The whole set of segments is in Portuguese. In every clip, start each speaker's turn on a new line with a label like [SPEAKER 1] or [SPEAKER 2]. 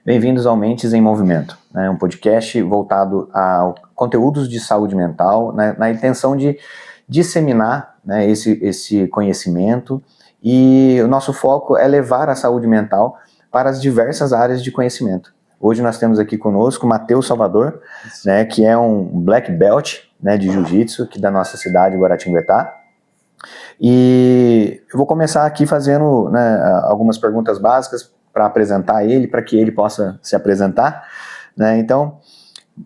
[SPEAKER 1] Bem-vindos ao Mentes em Movimento, né? Um podcast voltado a conteúdos de saúde mental, né? Na intenção de disseminar, né, esse conhecimento, e o nosso foco é levar a saúde mental para as diversas áreas de conhecimento. Hoje nós temos aqui conosco o Matheus Salvador, né, que é um black belt, né, de jiu-jitsu aqui da nossa cidade, Guaratinguetá. E eu vou começar aqui fazendo, né, algumas perguntas básicas para apresentar ele, para que ele possa se apresentar, né? Então,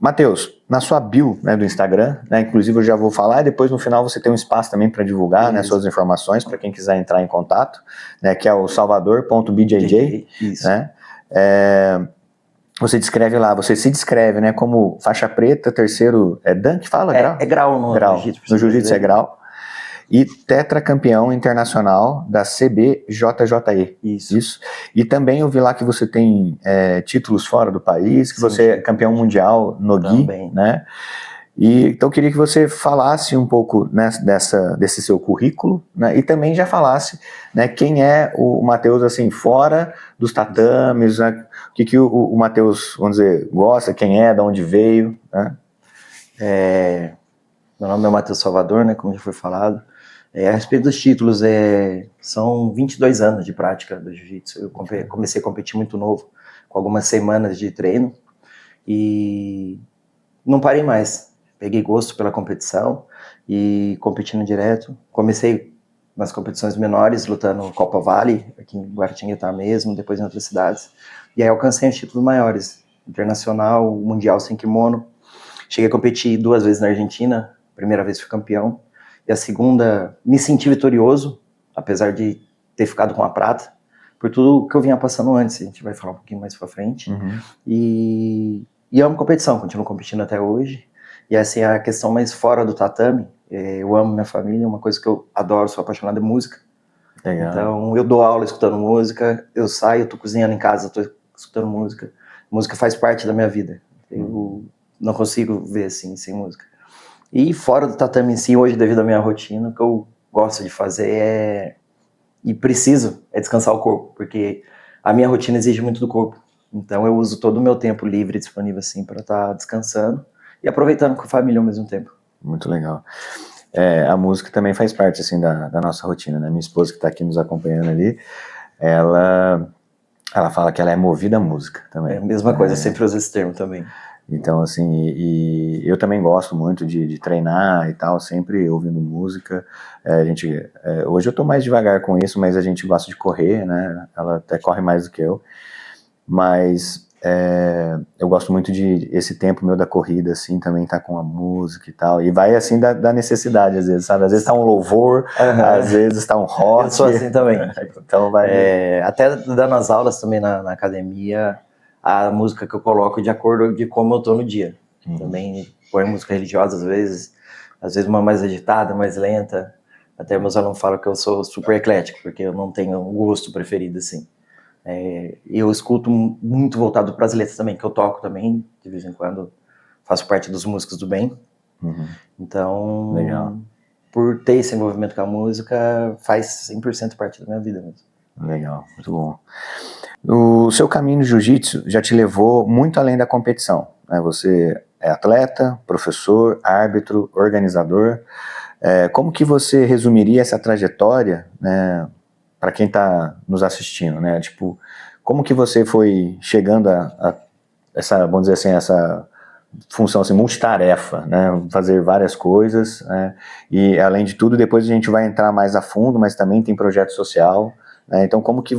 [SPEAKER 1] Matheus, na sua bio, né, do Instagram, né, inclusive eu já vou falar, e depois no final você tem um espaço também para divulgar, né, suas informações para quem quiser entrar em contato, né, que é o salvador.bjj, né? Você descreve lá, você se descreve, né, como faixa preta, terceiro, Dan que fala? Grau?
[SPEAKER 2] É grau no jiu-jitsu.
[SPEAKER 1] No jiu-jitsu é grau. E tetracampeão internacional da CBJJE. Isso. E também eu vi lá que você tem títulos fora do país, que você é campeão mundial no GI, né? E então eu queria que você falasse um pouco, né, desse seu currículo, né, e também já falasse, né, quem é o Matheus, assim, fora dos tatames, né, o que o Matheus, vamos dizer, gosta, quem é, de onde veio, né?
[SPEAKER 2] Meu nome é Matheus Salvador, né, como já foi falado. A respeito dos títulos, são 22 anos de prática do jiu-jitsu. Eu comecei a competir muito novo, com algumas semanas de treino, e não parei mais. Peguei gosto pela competição e competindo direto. Comecei nas competições menores, lutando Copa Vale, aqui em Guaratinguetá mesmo, depois em outras cidades. E aí alcancei os títulos maiores, internacional, mundial sem kimono. Cheguei a competir 2 vezes na Argentina, a primeira vez fui campeão, e a segunda me senti vitorioso, apesar de ter ficado com a prata, por tudo que eu vinha passando antes, a gente vai falar um pouquinho mais pra frente. E amo competição, continuo competindo até hoje, e assim, a questão mais fora do tatame, eu amo minha família, uma coisa que eu adoro, sou apaixonado é música.
[SPEAKER 1] Legal.
[SPEAKER 2] Então eu dou aula escutando música, eu saio, tô cozinhando em casa, tô escutando música, música faz parte da minha vida, eu não consigo ver assim, sem música. E fora do tatame em si, hoje, devido à minha rotina, o que eu gosto de fazer e preciso, é descansar o corpo, porque a minha rotina exige muito do corpo. Então eu uso todo o meu tempo livre, disponível assim, para estar descansando e aproveitando com a família ao mesmo tempo.
[SPEAKER 1] Muito legal. A música também faz parte, assim, da nossa rotina, né? Minha esposa, que está aqui nos acompanhando ali, ela fala que ela é movida à música também.
[SPEAKER 2] É a mesma coisa, eu sempre uso esse termo também.
[SPEAKER 1] Então, assim, e eu também gosto muito de treinar e tal, sempre ouvindo música. Hoje eu tô mais devagar com isso, mas a gente gosta de correr, né? Ela até corre mais do que eu. Mas eu gosto muito de esse tempo meu da corrida, assim, também tá com a música e tal. E vai, assim, da necessidade, às vezes, sabe? Às vezes tá um louvor, às vezes tá um rock.
[SPEAKER 2] Eu sou assim também.
[SPEAKER 1] Então vai...
[SPEAKER 2] até dando as aulas também na academia, a música que eu coloco de acordo de como eu tô no dia. Também põe música religiosa às vezes uma mais agitada, mais lenta. Até meus alunos falam que eu sou super eclético, porque eu não tenho um gosto preferido, assim. Eu escuto muito voltado para as letras também, que eu toco também, de vez em quando faço parte dos músicos do bem. Então,
[SPEAKER 1] legal.
[SPEAKER 2] Por ter esse envolvimento com a música, faz 100% parte da minha vida mesmo.
[SPEAKER 1] Legal, muito bom. O seu caminho no jiu-jitsu já te levou muito além da competição, né? Você é atleta, professor, árbitro, organizador. Como que você resumiria essa trajetória, né, para quem está nos assistindo, né? Tipo, como que você foi chegando a essa, vamos dizer assim, essa função assim, multitarefa, né? Fazer várias coisas, né? E além de tudo, depois a gente vai entrar mais a fundo, mas também tem projeto social. Então, como que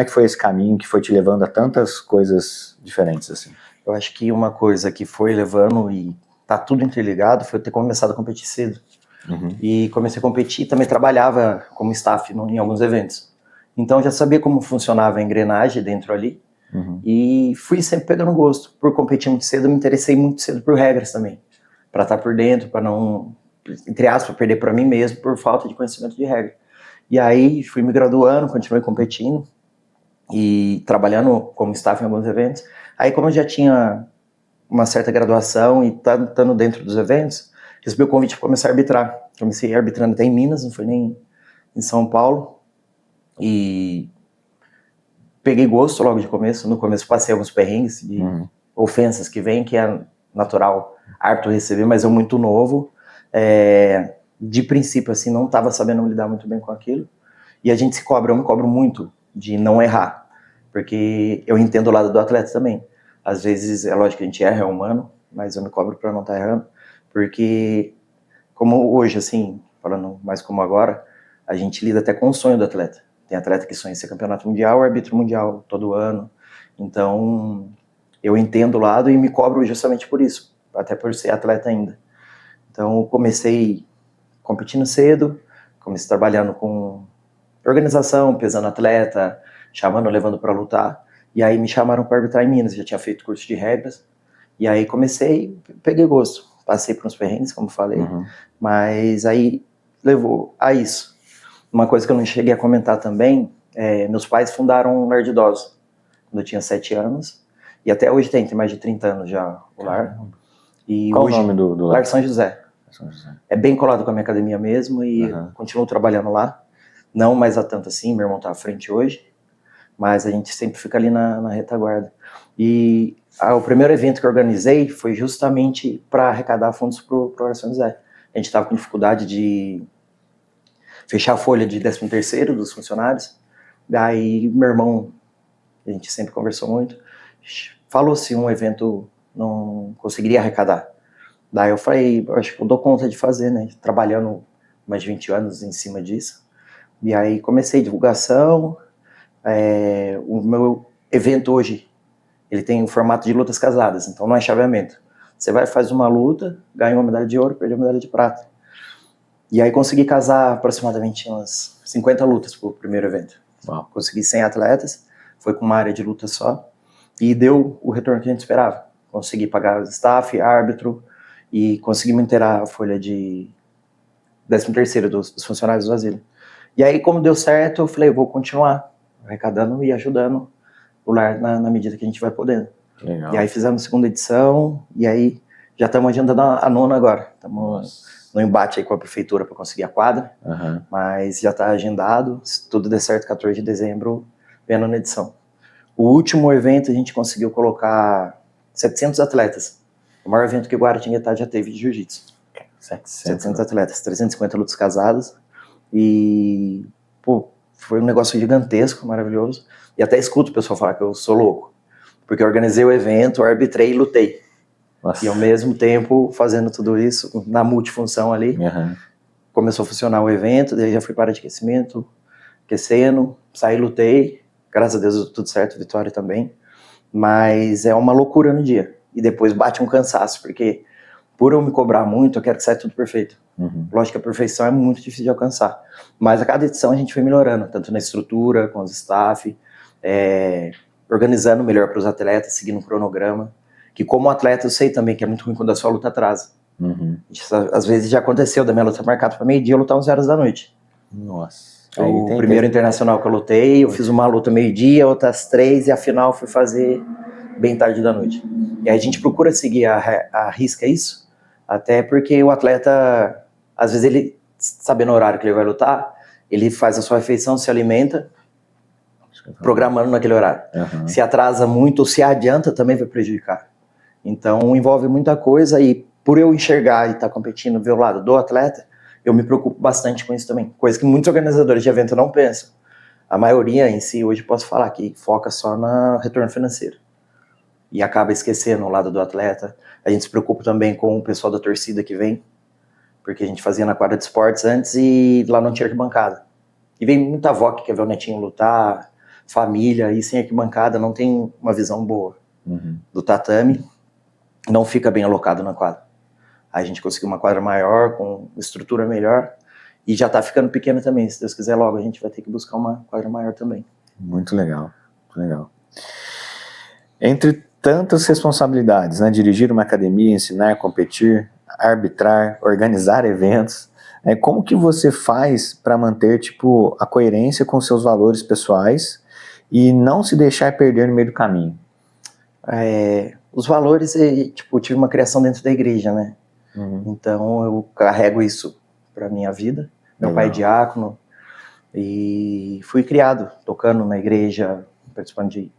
[SPEAKER 1] foi esse caminho que foi te levando a tantas coisas diferentes, assim?
[SPEAKER 2] Eu acho que uma coisa que foi levando, e tá tudo interligado, foi eu ter começado a competir cedo. E comecei a competir, também trabalhava como staff em alguns eventos. Então, eu já sabia como funcionava a engrenagem dentro ali, e fui sempre pegando gosto. Por competir muito cedo, eu me interessei muito cedo por regras também, para estar por dentro, para não, entre aspas, perder para mim mesmo, por falta de conhecimento de regra. E aí fui me graduando, continuei competindo e trabalhando como staff em alguns eventos. Aí, como eu já tinha uma certa graduação e estando dentro dos eventos, recebi o convite para começar a arbitrar. Comecei arbitrando até em Minas, não foi nem em São Paulo. E peguei gosto logo de começo. No começo passei alguns perrengues de ofensas que vêm, que é natural harto receber, mas eu muito novo. De princípio, assim, não estava sabendo lidar muito bem com aquilo. E a gente se cobra, eu me cobro muito de não errar, porque eu entendo o lado do atleta também. Às vezes, é lógico que a gente erra, é humano, mas eu me cobro para não estar errando, porque como hoje, assim, falando mais como agora, a gente lida até com o sonho do atleta. Tem atleta que sonha em ser campeonato mundial, árbitro mundial todo ano. Então, eu entendo o lado e me cobro justamente por isso, até por ser atleta ainda. Então, eu comecei competindo cedo, comecei trabalhando com organização, pesando atleta, chamando, levando para lutar. E aí me chamaram para arbitrar em Minas, já tinha feito curso de regras. E aí comecei, peguei gosto. Passei por uns perrengues, como falei, mas aí levou a isso. Uma coisa que eu não cheguei a comentar também, meus pais fundaram um lar de idosos quando eu tinha 7 anos, e até hoje tem mais de 30 anos já o lar. E
[SPEAKER 1] Qual
[SPEAKER 2] hoje,
[SPEAKER 1] o nome do
[SPEAKER 2] Lar São José.
[SPEAKER 1] São José.
[SPEAKER 2] É bem colado com a minha academia mesmo e continuo trabalhando lá. Não mais a tanto assim, meu irmão tá à frente hoje, mas a gente sempre fica ali na retaguarda. E o primeiro evento que eu organizei foi justamente para arrecadar fundos pro Lar São José. A gente estava com dificuldade de fechar a folha de 13º dos funcionários. Daí meu irmão, a gente sempre conversou muito, falou se um evento não conseguiria arrecadar. Daí eu falei, acho que eu dou conta de fazer, né? Trabalhando mais de 20 anos em cima disso. E aí comecei divulgação. O meu evento hoje, ele tem o formato de lutas casadas, então não é chaveamento. Você vai, faz uma luta, ganha uma medalha de ouro, perde a medalha de prata. E aí consegui casar aproximadamente umas 50 lutas pro primeiro evento.
[SPEAKER 1] Uau.
[SPEAKER 2] Consegui 100 atletas, foi com uma área de luta só, e deu o retorno que a gente esperava. Consegui pagar staff, árbitro, e consegui manter a folha de 13º dos funcionários do asilo. E aí, como deu certo, eu falei, eu vou continuar arrecadando e ajudando o lar na medida que a gente vai podendo.
[SPEAKER 1] Legal.
[SPEAKER 2] E aí fizemos a segunda edição, e aí já estamos agendando a nona agora. Estamos no embate aí com a prefeitura para conseguir a quadra, mas já está agendado. Se tudo der certo, 14 de dezembro, vem a nona edição. O último evento a gente conseguiu colocar 700 atletas. O maior evento que o Guaratinguetá já teve de jiu-jitsu. 700 atletas, 350 lutas casadas. E, pô, foi um negócio gigantesco, maravilhoso. E até escuto o pessoal falar que eu sou louco. Porque eu organizei o evento, arbitrei e lutei. Nossa. E ao mesmo tempo, fazendo tudo isso, na multifunção ali, começou a funcionar o evento, daí já fui para de aquecimento, aquecendo, saí, lutei. Graças a Deus tudo certo, vitória também. Mas é uma loucura no dia. E depois bate um cansaço, porque por eu me cobrar muito, eu quero que saia tudo perfeito. Lógico que a perfeição é muito difícil de alcançar. Mas a cada edição a gente foi melhorando, tanto na estrutura, com os staff, organizando melhor para os atletas, seguindo um cronograma. Que como atleta eu sei também que é muito ruim quando a sua luta atrasa. Às vezes já aconteceu da minha luta marcada para meio-dia, eu lutar 11 horas da noite.
[SPEAKER 1] Nossa.
[SPEAKER 2] O primeiro internacional que eu lutei, eu fiz uma luta meio-dia, outra às 3 e a final fui fazer bem tarde da noite. E aí a gente procura seguir a risca isso, até porque o atleta, às vezes ele, sabendo o horário que ele vai lutar, ele faz a sua refeição, se alimenta, programando naquele horário. Se atrasa muito ou se adianta, também vai prejudicar. Então envolve muita coisa e por eu enxergar e estar competindo, ver o lado do atleta, eu me preocupo bastante com isso também. Coisa que muitos organizadores de evento não pensam. A maioria em si, hoje posso falar que foca só no retorno financeiro. E acaba esquecendo o lado do atleta. A gente se preocupa também com o pessoal da torcida que vem, porque a gente fazia na quadra de esportes antes e lá não tinha arquibancada. E vem muita avó que quer ver o netinho lutar, família, e sem arquibancada não tem uma visão boa do tatame, não fica bem alocado na quadra. Aí a gente conseguiu uma quadra maior, com estrutura melhor, e já tá ficando pequena também. Se Deus quiser, logo a gente vai ter que buscar uma quadra maior também.
[SPEAKER 1] Muito legal, muito legal. Entre tantas responsabilidades, né? Dirigir uma academia, ensinar, competir, arbitrar, organizar eventos, como que você faz para manter tipo, a coerência com seus valores pessoais e não se deixar perder no meio do caminho?
[SPEAKER 2] Os valores, tipo, tive uma criação dentro da igreja, né? Então eu carrego isso para minha vida. Meu pai é diácono e fui criado tocando na igreja, participando de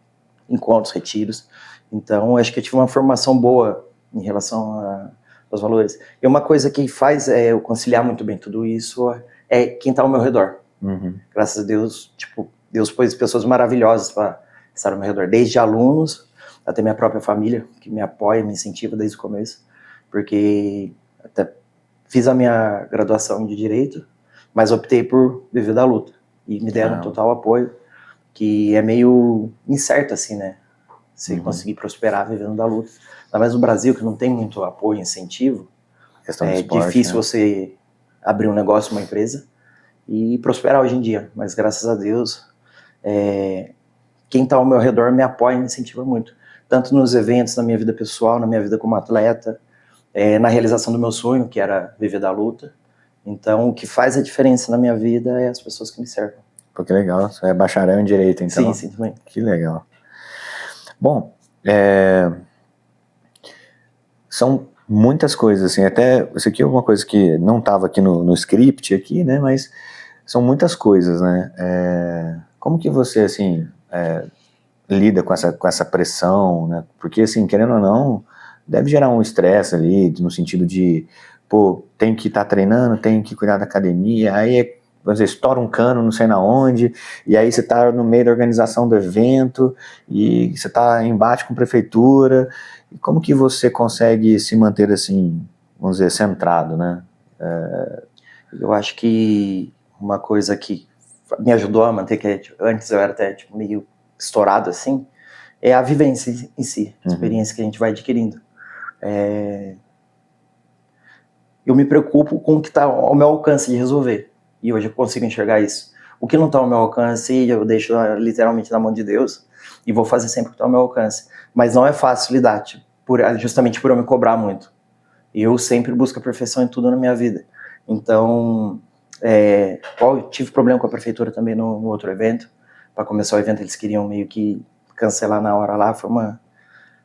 [SPEAKER 2] encontros, retiros. Então, acho que eu tive uma formação boa em relação aos valores. E uma coisa que faz eu conciliar muito bem tudo isso é quem está ao meu redor. Graças a Deus, tipo, Deus pôs pessoas maravilhosas para estar ao meu redor, desde alunos até minha própria família, que me apoia, me incentiva desde o começo, porque até fiz a minha graduação de Direito, mas optei por viver da luta, e me deram total apoio, que é meio incerto assim, né? Você conseguir prosperar vivendo da luta. Ainda mais no Brasil, que não tem muito apoio, incentivo, é difícil você abrir um negócio, uma empresa, e prosperar hoje em dia. Mas graças a Deus, quem está ao meu redor me apoia e me incentiva muito. Tanto nos eventos, na minha vida pessoal, na minha vida como atleta, na realização do meu sonho, que era viver da luta. Então, o que faz a diferença na minha vida é as pessoas que me cercam.
[SPEAKER 1] Pô, que legal. Você é bacharel em Direito, então?
[SPEAKER 2] Sim, também.
[SPEAKER 1] Que legal. Bom, são muitas coisas, assim, até isso aqui é uma coisa que não estava aqui no script aqui, né, mas são muitas coisas, né, como que você, assim, lida com essa pressão, né, porque, assim, querendo ou não, deve gerar um estresse ali, no sentido de, pô, tem que estar treinando, tem que cuidar da academia, aí, vamos dizer, estoura um cano não sei na onde, e aí você está no meio da organização do evento, e você está em embate com a prefeitura. Como que você consegue se manter assim, vamos dizer, centrado, né?
[SPEAKER 2] Eu acho que uma coisa que me ajudou a manter, que antes eu era até meio estourado assim, é a vivência em si, a experiência que a gente vai adquirindo. Eu me preocupo com o que está ao meu alcance de resolver, e hoje eu consigo enxergar isso. O que não está ao meu alcance, eu deixo literalmente na mão de Deus, e vou fazer sempre o que está ao meu alcance. Mas não é fácil lidar, justamente por eu me cobrar muito. Eu sempre busco a perfeição em tudo na minha vida. Então, eu tive problema com a prefeitura também no outro evento. Para começar o evento, eles queriam meio que cancelar na hora lá, foi uma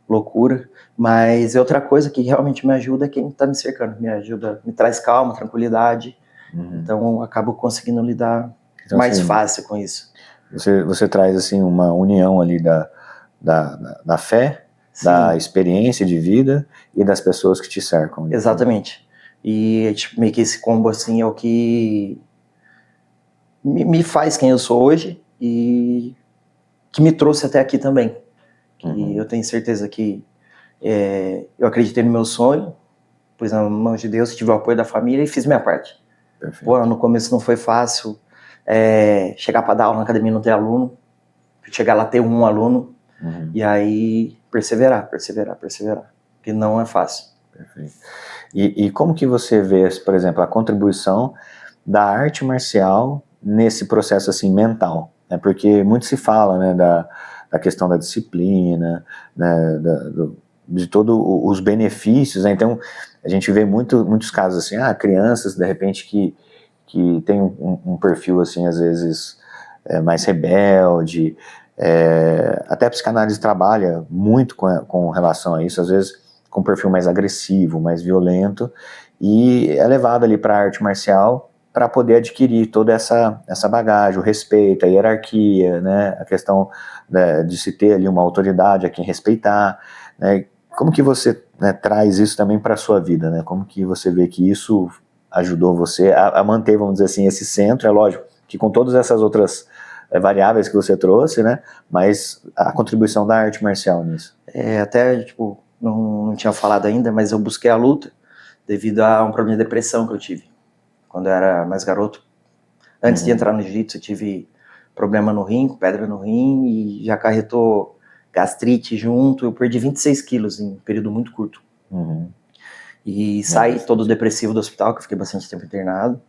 [SPEAKER 2] loucura. Mas outra coisa que realmente me ajuda é quem está me cercando. Me ajuda, me traz calma, tranquilidade. Então, eu acabo conseguindo lidar mais fácil com isso.
[SPEAKER 1] Você traz, assim, uma união ali da fé, sim, da experiência de vida e das pessoas que te cercam.
[SPEAKER 2] Exatamente. E meio que esse combo, assim, é o que me faz quem eu sou hoje e que me trouxe até aqui também. E eu tenho certeza que eu acreditei no meu sonho, pus na mão de Deus, tive o apoio da família e fiz minha parte. Pô, no começo não foi fácil chegar para dar aula na academia e não ter aluno, chegar lá ter um aluno, e aí perseverar, que não é fácil.
[SPEAKER 1] Perfeito. E como que você vê, por exemplo, a contribuição da arte marcial nesse processo assim mental, né? Porque muito se fala, né, da questão da disciplina, né, de todos os benefícios, né? Então a gente vê muitos casos assim, crianças de repente que tem um perfil assim às vezes mais rebelde, até a psicanálise trabalha muito com relação a isso, às vezes com um perfil mais agressivo, mais violento, e é levado ali para a arte marcial para poder adquirir toda essa bagagem, o respeito, a hierarquia, né, a questão, né, de se ter ali uma autoridade a quem respeitar, né? Como que você, né, traz isso também para a sua vida, né? Como que você vê que isso ajudou você a manter, vamos dizer assim, esse centro? É lógico que com todas essas outras variáveis que você trouxe, né, mas a contribuição da arte marcial nisso.
[SPEAKER 2] Até, não tinha falado ainda, mas eu busquei a luta devido a um problema de depressão que eu tive quando eu era mais garoto. Antes de entrar no jiu-jitsu, eu tive problema no rim, pedra no rim, e já acarretou gastrite junto. Eu perdi 26 quilos em um período muito curto. E saí todo depressivo do hospital, que eu fiquei bastante tempo internado.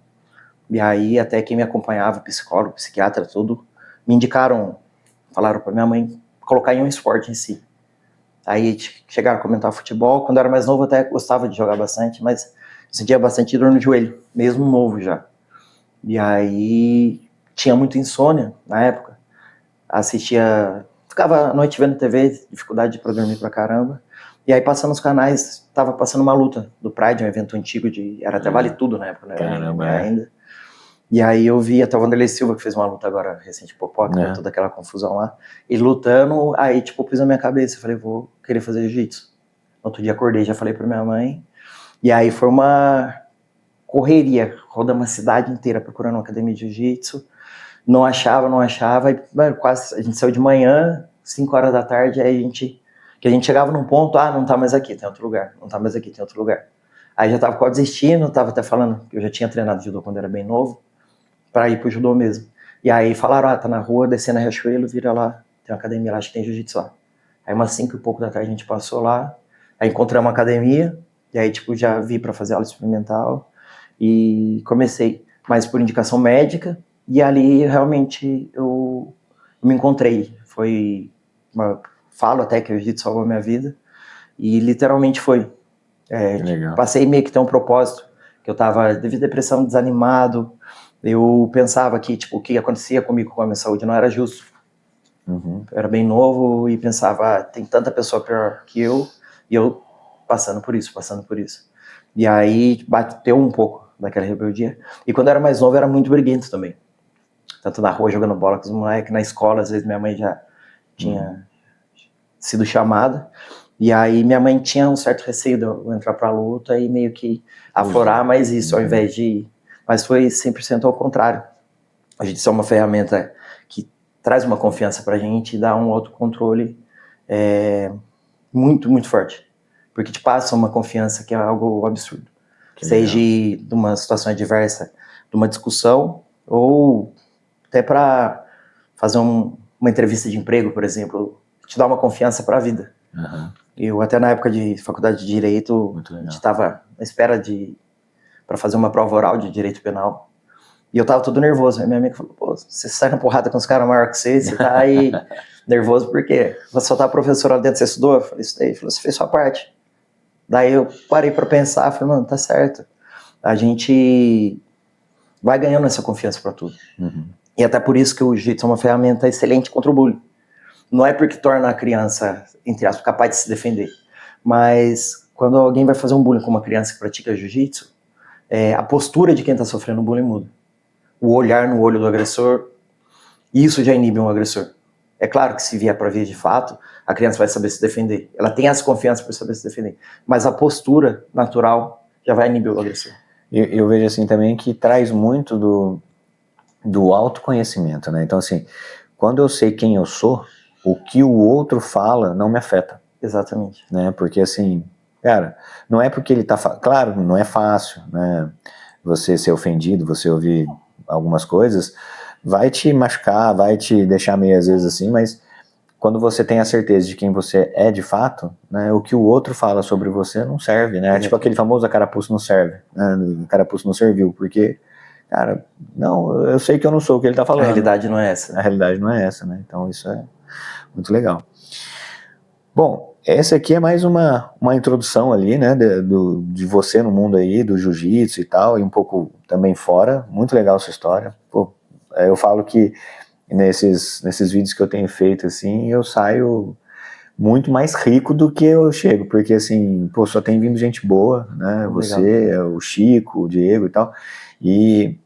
[SPEAKER 2] E aí até quem me acompanhava, psicólogo, psiquiatra, tudo, me indicaram, falaram pra minha mãe colocar em um esporte em si. Aí chegaram a comentar futebol. Quando eu era mais novo, eu até gostava de jogar bastante, mas eu sentia bastante dor no joelho, mesmo novo já. E aí tinha muita insônia na época. Ficava à noite vendo TV, dificuldade para dormir pra caramba. E aí passando os canais, tava passando uma luta do Pride, um evento antigo era até Vale Tudo na época, né?
[SPEAKER 1] Caramba,
[SPEAKER 2] ainda. E aí eu vi até o Vanderlei Silva, que fez uma luta agora recente, Popó, que deu toda aquela confusão lá. Ele lutando, aí tipo, pus na minha cabeça, eu falei, vou querer fazer jiu-jitsu. Outro dia acordei, já falei pra minha mãe. E aí foi uma correria, rodando uma cidade inteira procurando uma academia de jiu-jitsu. Não achava. E, mano, quase, a gente saiu de manhã, 5 horas da tarde, aí a gente chegava num ponto, não tá mais aqui, tem outro lugar. Não tá mais aqui, tem outro lugar. Aí já tava quase desistindo, tava até falando que eu já tinha treinado judô quando era bem novo, para ir pro judô mesmo. E aí falaram, tá na rua, descendo a Riachuelo, vira lá, tem uma academia lá, acho que tem jiu-jitsu lá. Aí umas 5 e pouco da tarde a gente passou lá, aí encontramos uma academia, e aí tipo já vi para fazer aula experimental, e comecei, mas por indicação médica, e ali realmente eu me encontrei. Falo até que o jiu-jitsu salvou a minha vida, e literalmente foi. Passei meio que ter um propósito, que eu tava devido à depressão, desanimado, eu pensava que tipo, o que acontecia comigo com a minha saúde não era justo. Eu era bem novo e pensava, tem tanta pessoa pior que eu, e eu passando por isso. E aí bateu um pouco daquela rebeldia. E quando eu era mais novo, eu era muito briguento também. Tanto na rua, jogando bola com os moleques, na escola, às vezes minha mãe já tinha sido chamada. E aí minha mãe tinha um certo receio de eu entrar pra luta e meio que aflorar mais isso, ao invés de... Mas foi 100% ao contrário. A gente é uma ferramenta que traz uma confiança pra gente e dá um autocontrole muito, muito forte. Porque te passa uma confiança que é algo absurdo. Seja de uma situação adversa, de uma discussão, ou até para fazer uma entrevista de emprego, por exemplo, te dá uma confiança para a vida. Eu até na época de faculdade de Direito, a gente estava na espera para fazer uma prova oral de Direito Penal. E eu tava todo nervoso. Aí minha amiga falou, pô, você sai na porrada com os caras maior que você tá aí nervoso por quê? Você só tá professor lá dentro, você estudou? Eu falei, estudei. Ele falou, você fez sua parte. Daí eu parei para pensar, falei, mano, tá certo. A gente vai ganhando essa confiança para tudo. E até por isso que o jiu-jitsu é uma ferramenta excelente contra o bullying. Não é porque torna a criança, entre aspas, capaz de se defender, mas quando alguém vai fazer um bullying com uma criança que pratica jiu-jitsu, a postura de quem está sofrendo bullying muda. O olhar no olho do agressor, isso já inibe um agressor. É claro que se vier para vir de fato, a criança vai saber se defender. Ela tem essa confiança para saber se defender. Mas a postura natural já vai inibir o agressor.
[SPEAKER 1] Eu vejo assim também que traz muito do autoconhecimento, né? Então assim, quando eu sei quem eu sou, o que o outro fala não me afeta.
[SPEAKER 2] Exatamente.
[SPEAKER 1] Né? Porque assim, cara, não é porque ele tá... Claro, não é fácil, né? Você ser ofendido, você ouvir algumas coisas, vai te machucar, vai te deixar meio às vezes assim, mas quando você tem a certeza de quem você é de fato, né, o que o outro fala sobre você não serve, né? É tipo aquele famoso a carapuça não serve, né? A carapuça não serviu, porque, cara, não, eu sei que eu não sou o que ele tá falando.
[SPEAKER 2] A realidade não é essa.
[SPEAKER 1] A realidade não é essa, né? Então isso é muito legal. Bom, essa aqui é mais uma introdução ali, né, de você no mundo aí, do jiu-jitsu e tal, e um pouco também fora. Muito legal sua história. Pô, eu falo que nesses vídeos que eu tenho feito, assim, eu saio muito mais rico do que eu chego, porque assim, pô, só tem vindo gente boa, né, você, o Chico, o Diego e tal, e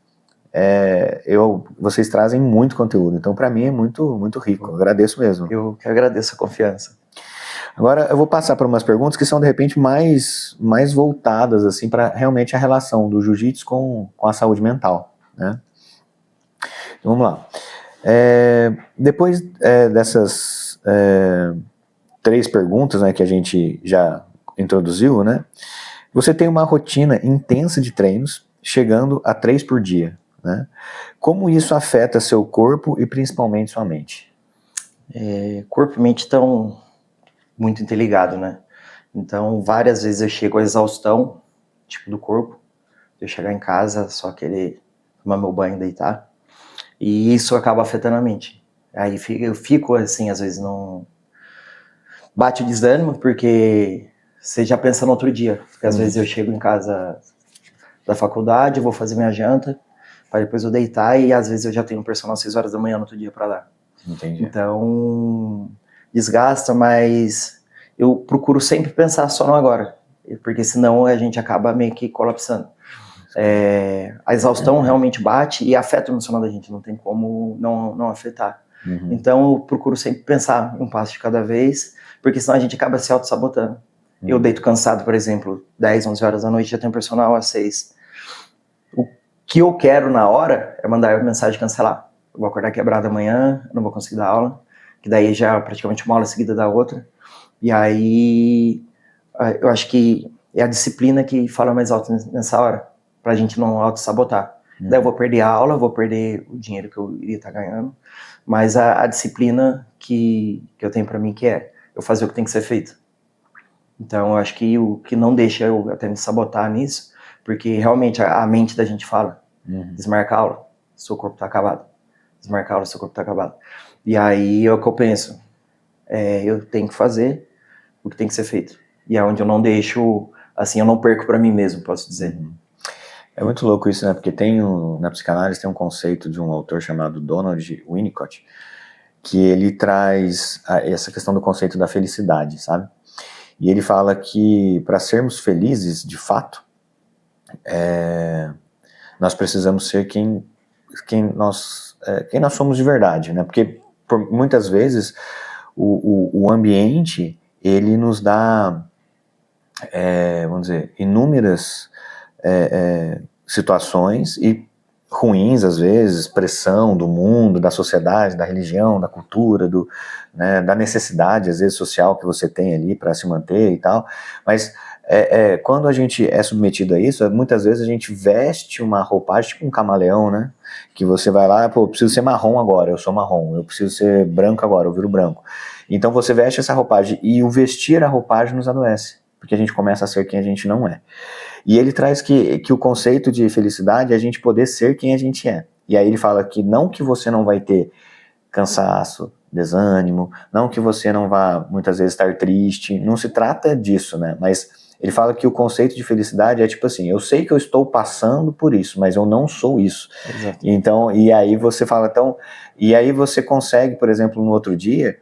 [SPEAKER 1] vocês trazem muito conteúdo, então pra mim é muito, muito rico, eu agradeço mesmo.
[SPEAKER 2] Eu que agradeço a confiança.
[SPEAKER 1] Agora eu vou passar por umas perguntas que são de repente mais voltadas assim para realmente a relação do jiu-jitsu com a saúde mental, né? Então, vamos lá. Depois dessas 3 perguntas, né, que a gente já introduziu, né? Você tem uma rotina intensa de treinos, chegando a 3 por dia, né? Como isso afeta seu corpo e principalmente sua mente?
[SPEAKER 2] Corpo e mente estão muito interligado, né? Então, várias vezes eu chego à exaustão, tipo, do corpo, de eu chegar em casa, só querer tomar meu banho e deitar, e isso acaba afetando a mente. Aí eu fico, assim, às vezes não... Bate o desânimo, porque você já pensa no outro dia, porque às vezes eu chego em casa da faculdade, vou fazer minha janta, para depois eu deitar, e às vezes eu já tenho um personal às 6 horas da manhã no outro dia para dar.
[SPEAKER 1] Entendi.
[SPEAKER 2] Então, desgasta, mas eu procuro sempre pensar só no agora, porque senão a gente acaba meio que colapsando. A exaustão realmente bate e afeta o emocional da gente, não tem como não afetar. Então eu procuro sempre pensar um passo de cada vez, porque senão a gente acaba se auto-sabotando. Eu deito cansado, por exemplo, 10, 11 horas da noite, já tenho personal às 6. O que eu quero na hora é mandar a mensagem cancelar. Eu vou acordar quebrado amanhã, eu não vou conseguir dar aula, que daí já é praticamente uma aula seguida da outra. E aí eu acho que é a disciplina que fala mais alto nessa hora, pra gente não auto-sabotar. Daí eu vou perder a aula, vou perder o dinheiro que eu iria estar ganhando, mas a disciplina que eu tenho pra mim, que é eu fazer o que tem que ser feito. Então eu acho que o que não deixa eu até me sabotar nisso, porque realmente a mente da gente fala, desmarca a aula, seu corpo tá acabado. Desmarca a aula, seu corpo tá acabado. E aí é o que eu penso, eu tenho que fazer o que tem que ser feito. E é onde eu não deixo, assim, eu não perco pra mim mesmo, posso dizer.
[SPEAKER 1] É muito louco isso, né? Porque na psicanálise tem um conceito de um autor chamado Donald Winnicott, que ele traz essa questão do conceito da felicidade, sabe? E ele fala que para sermos felizes, de fato, nós precisamos ser quem nós somos de verdade, né? Porque muitas vezes o ambiente, ele nos dá, vamos dizer, inúmeras situações e ruins, às vezes, pressão do mundo, da sociedade, da religião, da cultura, né, da necessidade, às vezes, social que você tem ali para se manter e tal, mas quando a gente é submetido a isso, muitas vezes a gente veste uma roupagem, tipo um camaleão, né, que você vai lá, pô, eu preciso ser marrom agora, eu sou marrom, eu preciso ser branco agora, eu viro branco. Então você veste essa roupagem, e o vestir a roupagem nos adoece, porque a gente começa a ser quem a gente não é. E ele traz que o conceito de felicidade é a gente poder ser quem a gente é. E aí ele fala que não que você não vai ter cansaço, desânimo, não que você não vá muitas vezes estar triste, não se trata disso, né? Mas ele fala que o conceito de felicidade é tipo assim, eu sei que eu estou passando por isso, mas eu não sou isso.
[SPEAKER 2] Exato.
[SPEAKER 1] Então, e aí você fala, então, e aí você consegue, por exemplo, no outro dia,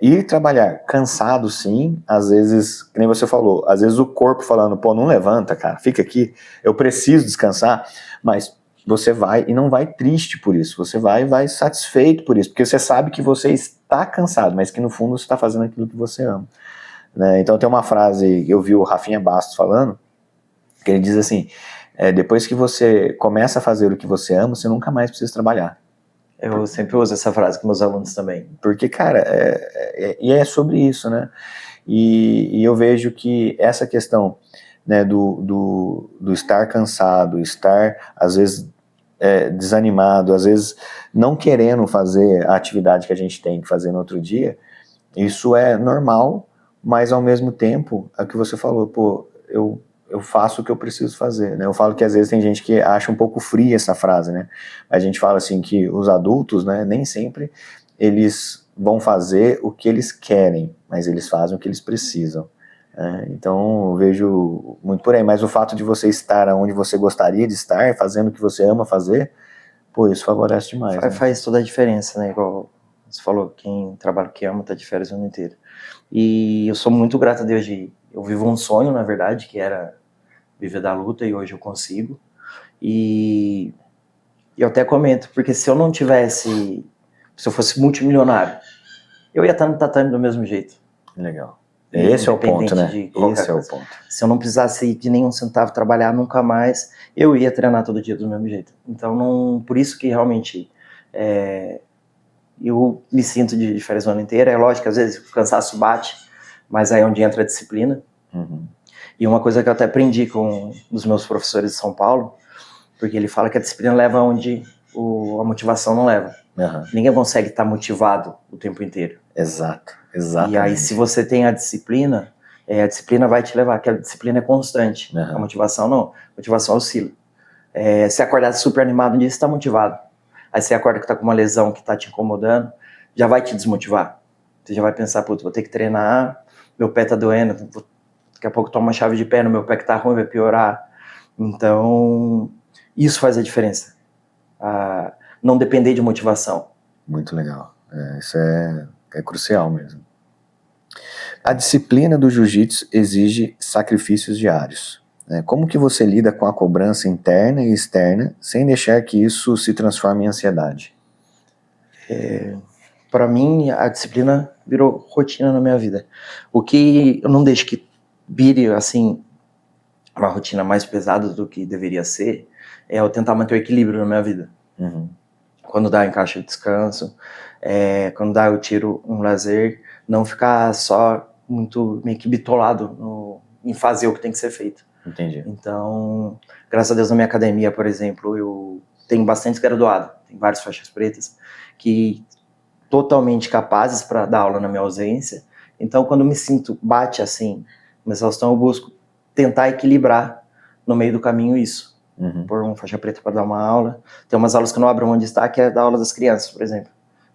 [SPEAKER 1] ir trabalhar cansado, sim, às vezes, que nem você falou, às vezes o corpo falando, pô, não levanta, cara, fica aqui, eu preciso descansar, mas você vai e não vai triste por isso, você vai satisfeito por isso, porque você sabe que você está cansado, mas que no fundo você está fazendo aquilo que você ama, né? Então tem uma frase, eu vi o Rafinha Bastos falando, que ele diz assim, depois que você começa a fazer o que você ama, você nunca mais precisa trabalhar.
[SPEAKER 2] Eu sempre uso essa frase com meus alunos também.
[SPEAKER 1] Porque, cara, é sobre isso, né? E eu vejo que essa questão, né, do estar cansado, estar, às vezes, desanimado, às vezes não querendo fazer a atividade que a gente tem que fazer no outro dia, isso é normal, mas ao mesmo tempo, é o que você falou, pô, eu faço o que eu preciso fazer, né? Eu falo que às vezes tem gente que acha um pouco fria essa frase, né? A gente fala assim que os adultos, né, nem sempre eles vão fazer o que eles querem, mas eles fazem o que eles precisam. Então eu vejo muito por aí, mas o fato de você estar onde você gostaria de estar, fazendo o que você ama fazer, pô, isso favorece demais.
[SPEAKER 2] Faz toda a diferença, né? Igual você falou, quem trabalha o que ama tá de férias o ano inteiro. E eu sou muito grato a Deus eu vivo um sonho, na verdade, que era viver da luta, e hoje eu consigo. E eu até comento, porque se eu se eu fosse multimilionário, eu ia estar no tatame do mesmo jeito.
[SPEAKER 1] Legal. Esse é o ponto, né? Esse é o ponto.
[SPEAKER 2] Se eu não precisasse de nenhum centavo trabalhar nunca mais, eu ia treinar todo dia do mesmo jeito. Então, por isso que realmente eu me sinto de férias o ano inteiro. É lógico que às vezes o cansaço bate, mas aí é onde entra a disciplina. E uma coisa que eu até aprendi com os meus professores de São Paulo, porque ele fala que a disciplina leva onde a motivação não leva. Ninguém consegue estar motivado o tempo inteiro.
[SPEAKER 1] Exato.
[SPEAKER 2] E aí, se você tem a disciplina vai te levar, que a disciplina é constante. A motivação não. A motivação oscila. Se acordar super animado um dia, você está motivado. Aí você acorda que está com uma lesão que está te incomodando, já vai te desmotivar. Você já vai pensar, putz, vou ter que treinar, meu pé tá doendo, daqui a pouco tomo uma chave de pé no meu pé que tá ruim, vai piorar. Então, isso faz a diferença. Não depender de motivação.
[SPEAKER 1] Muito legal. Isso é crucial mesmo. A disciplina do jiu-jitsu exige sacrifícios diários. né? Como que você lida com a cobrança interna e externa sem deixar que isso se transforme em ansiedade?
[SPEAKER 2] Para mim, a disciplina virou rotina na minha vida. O que eu não deixo que vire, assim, uma rotina mais pesada do que deveria ser, é eu tentar manter o equilíbrio na minha vida.
[SPEAKER 1] Uhum.
[SPEAKER 2] Quando dá, encaixa de descanso. Quando dá, eu tiro um lazer. Não ficar só muito meio que bitolado em fazer o que tem que ser feito.
[SPEAKER 1] Entendi.
[SPEAKER 2] Então, graças a Deus, na minha academia, por exemplo, eu tenho bastante graduado. Tem várias faixas pretas que totalmente capazes para dar aula na minha ausência. Então, quando me sinto, bate assim, uma exaustão, eu busco tentar equilibrar no meio do caminho isso.
[SPEAKER 1] Uhum.
[SPEAKER 2] Por uma faixa preta para dar uma aula. Tem umas aulas que eu não abro mão de estar, que é da aula das crianças, por exemplo.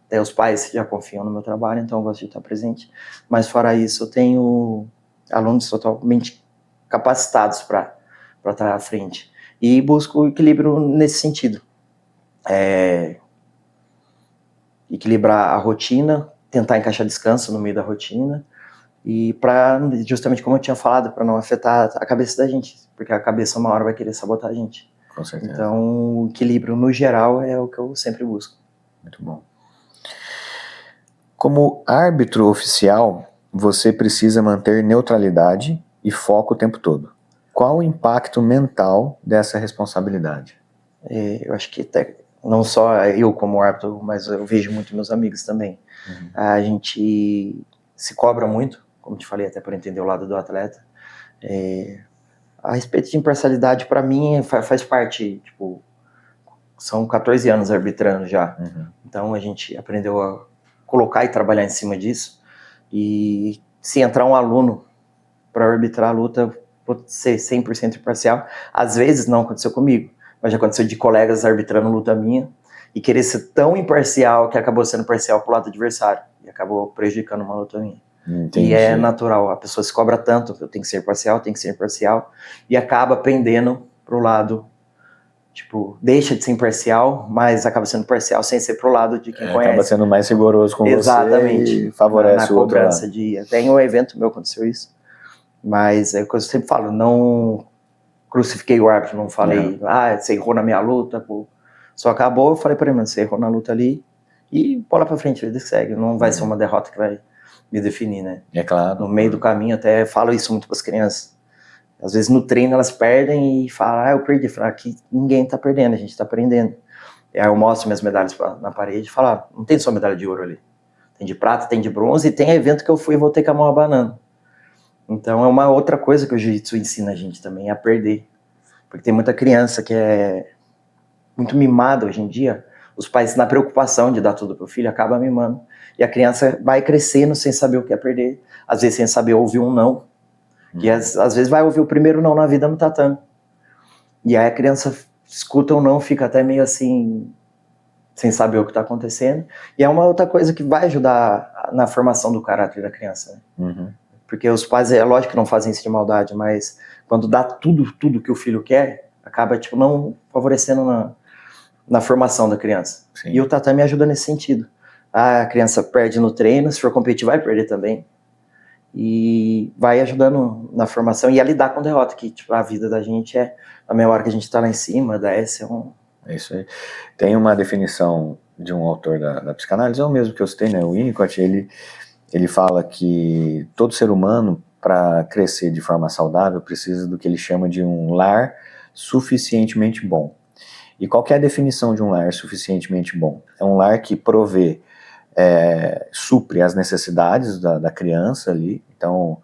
[SPEAKER 2] Até os pais já confiam no meu trabalho, então eu gosto de estar presente. Mas fora isso, eu tenho alunos totalmente capacitados para estar à frente. E busco equilíbrio nesse sentido. Equilibrar a rotina, tentar encaixar descanso no meio da rotina, e para, justamente como eu tinha falado, para não afetar a cabeça da gente, porque a cabeça uma hora vai querer sabotar a gente.
[SPEAKER 1] Com certeza.
[SPEAKER 2] Então, o equilíbrio no geral é o que eu sempre busco.
[SPEAKER 1] Muito bom. Como árbitro oficial, você precisa manter neutralidade e foco o tempo todo. Qual o impacto mental dessa responsabilidade?
[SPEAKER 2] Eu acho que até, não só eu como árbitro, mas eu vejo muito meus amigos também.
[SPEAKER 1] Uhum.
[SPEAKER 2] A gente se cobra muito, como te falei, até para entender o lado do atleta. A respeito de imparcialidade, para mim, faz parte, tipo, são 14 anos arbitrando já.
[SPEAKER 1] Uhum.
[SPEAKER 2] Então a gente aprendeu a colocar e trabalhar em cima disso. E se entrar um aluno para arbitrar a luta, vou ser 100% imparcial. Às vezes não aconteceu comigo, mas já aconteceu de colegas arbitrando luta minha e querer ser tão imparcial que acabou sendo parcial pro lado adversário e acabou prejudicando uma luta minha.
[SPEAKER 1] Entendi.
[SPEAKER 2] E é natural, a pessoa se cobra tanto, eu tenho que ser imparcial, e acaba pendendo pro lado, tipo, deixa de ser imparcial, mas acaba sendo parcial sem ser pro lado de quem conhece.
[SPEAKER 1] Acaba sendo mais rigoroso com
[SPEAKER 2] Exatamente,
[SPEAKER 1] você e favorece
[SPEAKER 2] na
[SPEAKER 1] o outro
[SPEAKER 2] cobrança
[SPEAKER 1] lado.
[SPEAKER 2] Tem um evento meu aconteceu isso, mas é o que eu sempre falo, não crucifiquei o árbitro, não falei, você errou na minha luta, pô. Só acabou, eu falei pra ele, mano, você errou na luta ali, e bola pra frente, ele segue, não vai ser uma derrota que vai me definir, né?
[SPEAKER 1] É claro.
[SPEAKER 2] No meio do caminho, até falo isso muito pras crianças, às vezes no treino elas perdem e falam, eu perdi, eu falo, aqui ninguém tá perdendo, a gente tá aprendendo. E aí eu mostro minhas medalhas na parede e falo, não tem só medalha de ouro ali, tem de prata, tem de bronze, e tem evento que eu fui e voltei com a mão abanando. Então é uma outra coisa que o jiu-jitsu ensina a gente também, a perder. Porque tem muita criança que é muito mimada hoje em dia, os pais na preocupação de dar tudo pro filho, acabam mimando. E a criança vai crescendo sem saber o que é perder, às vezes sem saber ouvir um não, que às vezes vai ouvir o primeiro não na vida no tatame. E aí a criança escuta ou não, fica até meio assim, sem saber o que está acontecendo. E é uma outra coisa que vai ajudar na formação do caráter da criança, né?
[SPEAKER 1] Uhum.
[SPEAKER 2] Porque os pais, é lógico que não fazem isso de maldade, mas quando dá tudo que o filho quer, acaba tipo, não favorecendo na formação da criança.
[SPEAKER 1] Sim.
[SPEAKER 2] E o tatame ajuda nesse sentido. A criança perde no treino, se for competir vai perder também. E vai ajudando na formação e a lidar com derrota, que tipo, a vida da gente é, a meia hora que a gente tá lá em cima, desce,
[SPEAKER 1] É isso aí. Tem uma definição de um autor da psicanálise, é o mesmo que eu citei, né, o Winnicott, ele fala que todo ser humano, para crescer de forma saudável, precisa do que ele chama de um lar suficientemente bom. E qual que é a definição de um lar suficientemente bom? É um lar que provê, supre as necessidades da criança ali, então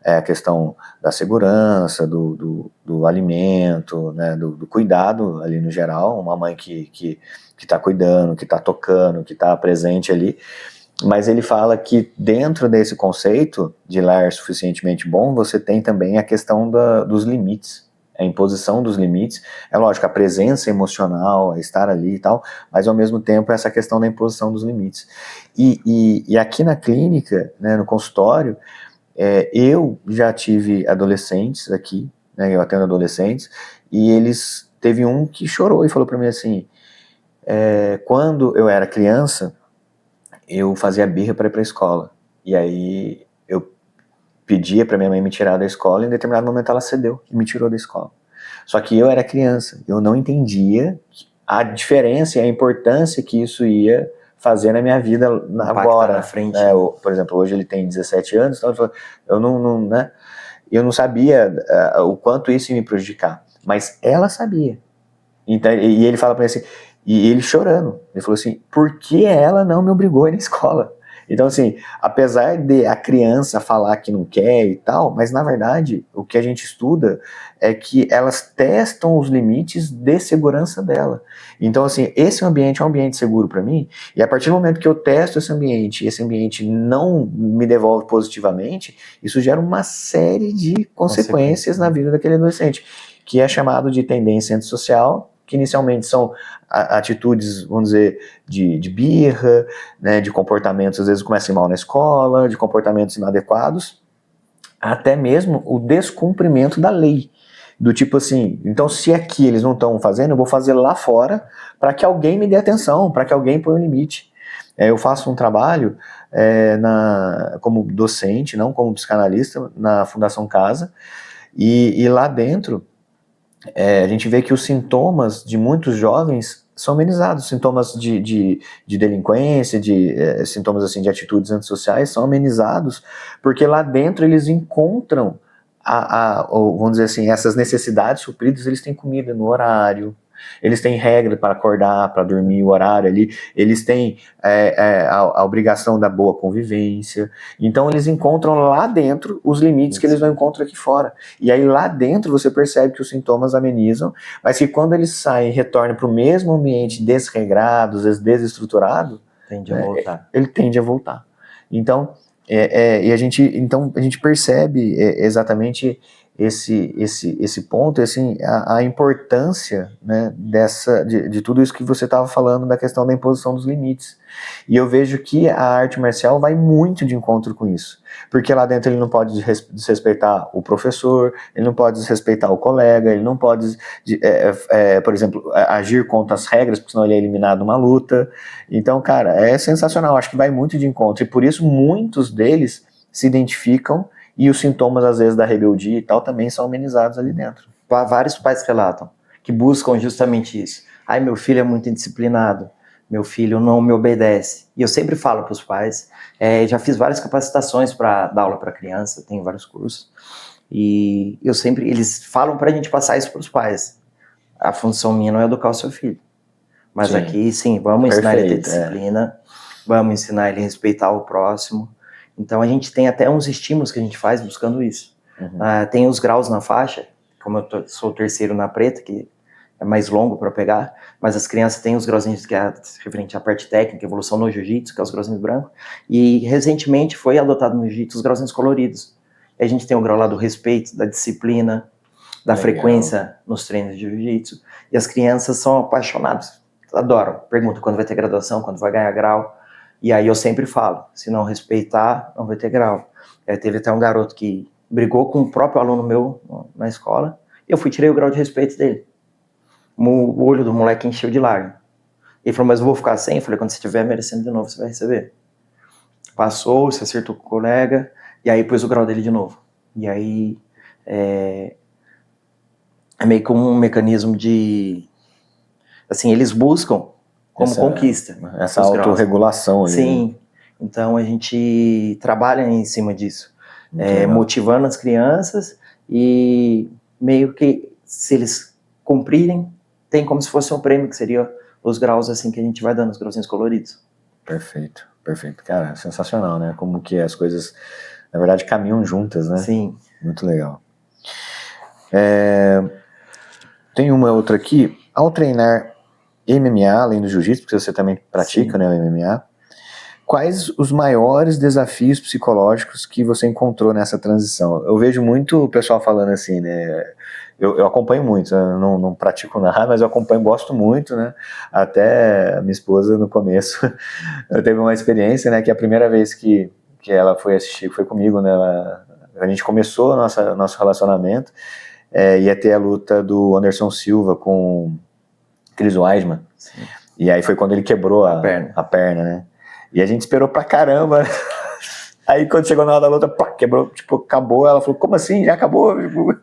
[SPEAKER 1] a questão da segurança, do alimento, né, do cuidado ali no geral, uma mãe que está cuidando, que está tocando, que está presente ali. Mas ele fala que dentro desse conceito de lar suficientemente bom, você tem também a questão dos limites, a imposição dos limites. É lógico, a presença emocional, estar ali e tal, mas ao mesmo tempo essa questão da imposição dos limites. E aqui na clínica, né, no consultório, eu já tive adolescentes aqui, né, eu atendo adolescentes, e teve um que chorou e falou para mim assim, quando eu era criança, eu fazia birra para ir para a escola. E aí eu pedia para minha mãe me tirar da escola, e em determinado momento ela cedeu e me tirou da escola. Só que eu era criança, eu não entendia a diferença e a importância que isso ia fazer na minha vida agora.
[SPEAKER 2] Na frente.
[SPEAKER 1] Por exemplo, hoje ele tem 17 anos, então eu não sabia o quanto isso ia me prejudicar, mas ela sabia. Então, e ele fala para mim assim, e ele chorando, ele falou assim, por que ela não me obrigou a ir na escola? Então, assim, apesar de a criança falar que não quer e tal, mas na verdade, o que a gente estuda é que elas testam os limites de segurança dela. Então, assim, esse ambiente é um ambiente seguro para mim, e a partir do momento que eu testo esse ambiente não me devolve positivamente, isso gera uma série de consequências na vida daquele adolescente, que é chamado de tendência antissocial, que inicialmente são atitudes, vamos dizer, de birra, né, de comportamentos, às vezes começam mal na escola, de comportamentos inadequados, até mesmo o descumprimento da lei. Do tipo assim, então se aqui eles não estão fazendo, eu vou fazer lá fora para que alguém me dê atenção, para que alguém ponha um limite. Eu faço um trabalho como docente, não como psicanalista, na Fundação Casa, e lá dentro a gente vê que os sintomas de muitos jovens são amenizados, sintomas de delinquência, sintomas assim de atitudes antissociais são amenizados, porque lá dentro eles encontram, vamos dizer assim, essas necessidades supridas, eles têm comida no horário, eles têm regra para acordar, para dormir o horário ali, eles têm a obrigação da boa convivência, então eles encontram lá dentro os limites que eles não encontram aqui fora, e aí lá dentro você percebe que os sintomas amenizam, mas que quando eles saem e retornam para o mesmo ambiente desregrado, desestruturado, ele tende a voltar. Então, a gente percebe exatamente esse ponto, assim, a importância, né, de tudo isso que você estava falando da questão da imposição dos limites. E eu vejo que a arte marcial vai muito de encontro com isso, porque lá dentro ele não pode desrespeitar o professor, ele não pode desrespeitar o colega, ele não pode, por exemplo, agir contra as regras, porque senão ele é eliminado numa luta. Então, cara, é sensacional, acho que vai muito de encontro, e por isso muitos deles se identificam, e os sintomas, às vezes, da rebeldia e tal, também são amenizados ali dentro.
[SPEAKER 2] Vários pais relatam que buscam justamente isso. Ai, meu filho é muito indisciplinado, meu filho não me obedece. E eu sempre falo para os pais, já fiz várias capacitações para dar aula para criança, tenho vários cursos, e eles falam para a gente passar isso para os pais. A função minha não é educar o seu filho, mas sim, aqui, sim, vamos ensinar ele a ter disciplina, vamos ensinar ele a respeitar o próximo. Então a gente tem até uns estímulos que a gente faz buscando isso. Uhum. Tem os graus na faixa, como eu sou o terceiro na preta, que é mais longo para pegar, mas as crianças têm os grauzinhos que é referente à parte técnica, evolução no jiu-jitsu, que é os grauzinhos brancos, e recentemente foi adotado no jiu-jitsu os grauzinhos coloridos. A gente tem o grau lá do respeito, da disciplina, da frequência nos treinos de jiu-jitsu, e as crianças são apaixonadas, adoram, perguntam quando vai ter graduação, quando vai ganhar grau. E aí eu sempre falo, se não respeitar, não vai ter grau. Teve até um garoto que brigou com o próprio aluno meu na escola, e eu tirei o grau de respeito dele. O olho do moleque encheu de lágrimas. Ele falou, mas eu vou ficar sem? Eu falei, quando você estiver merecendo de novo, você vai receber. Passou, se acertou com o colega, e aí pôs o grau dele de novo. E aí é meio que um mecanismo de... Assim, eles buscam como conquista.
[SPEAKER 1] Essa autorregulação.
[SPEAKER 2] Sim, então a gente trabalha em cima disso, motivando as crianças e meio que se eles cumprirem, tem como se fosse um prêmio, que seria os graus assim que a gente vai dando, os grauzinhos coloridos.
[SPEAKER 1] Perfeito, perfeito. Cara, sensacional, né? Como que as coisas, na verdade, caminham juntas, né?
[SPEAKER 2] Sim.
[SPEAKER 1] Muito legal. Tem uma outra aqui. Ao treinar MMA, além do jiu-jitsu, porque você também pratica, né, o MMA, quais os maiores desafios psicológicos que você encontrou nessa transição? Eu vejo muito o pessoal falando assim, né, eu acompanho muito, eu não pratico nada, mas eu acompanho, gosto muito, né, até a minha esposa no começo, eu teve uma experiência, né, que a primeira vez que ela foi assistir, foi comigo, né, a gente começou nosso relacionamento, ia ter a luta do Anderson Silva com Chris Weidman. Sim. E aí foi quando ele quebrou a perna, né? E a gente esperou pra caramba Aí quando chegou na hora da luta, pá, quebrou, tipo, acabou. Ela falou, como assim? Já acabou? Tipo,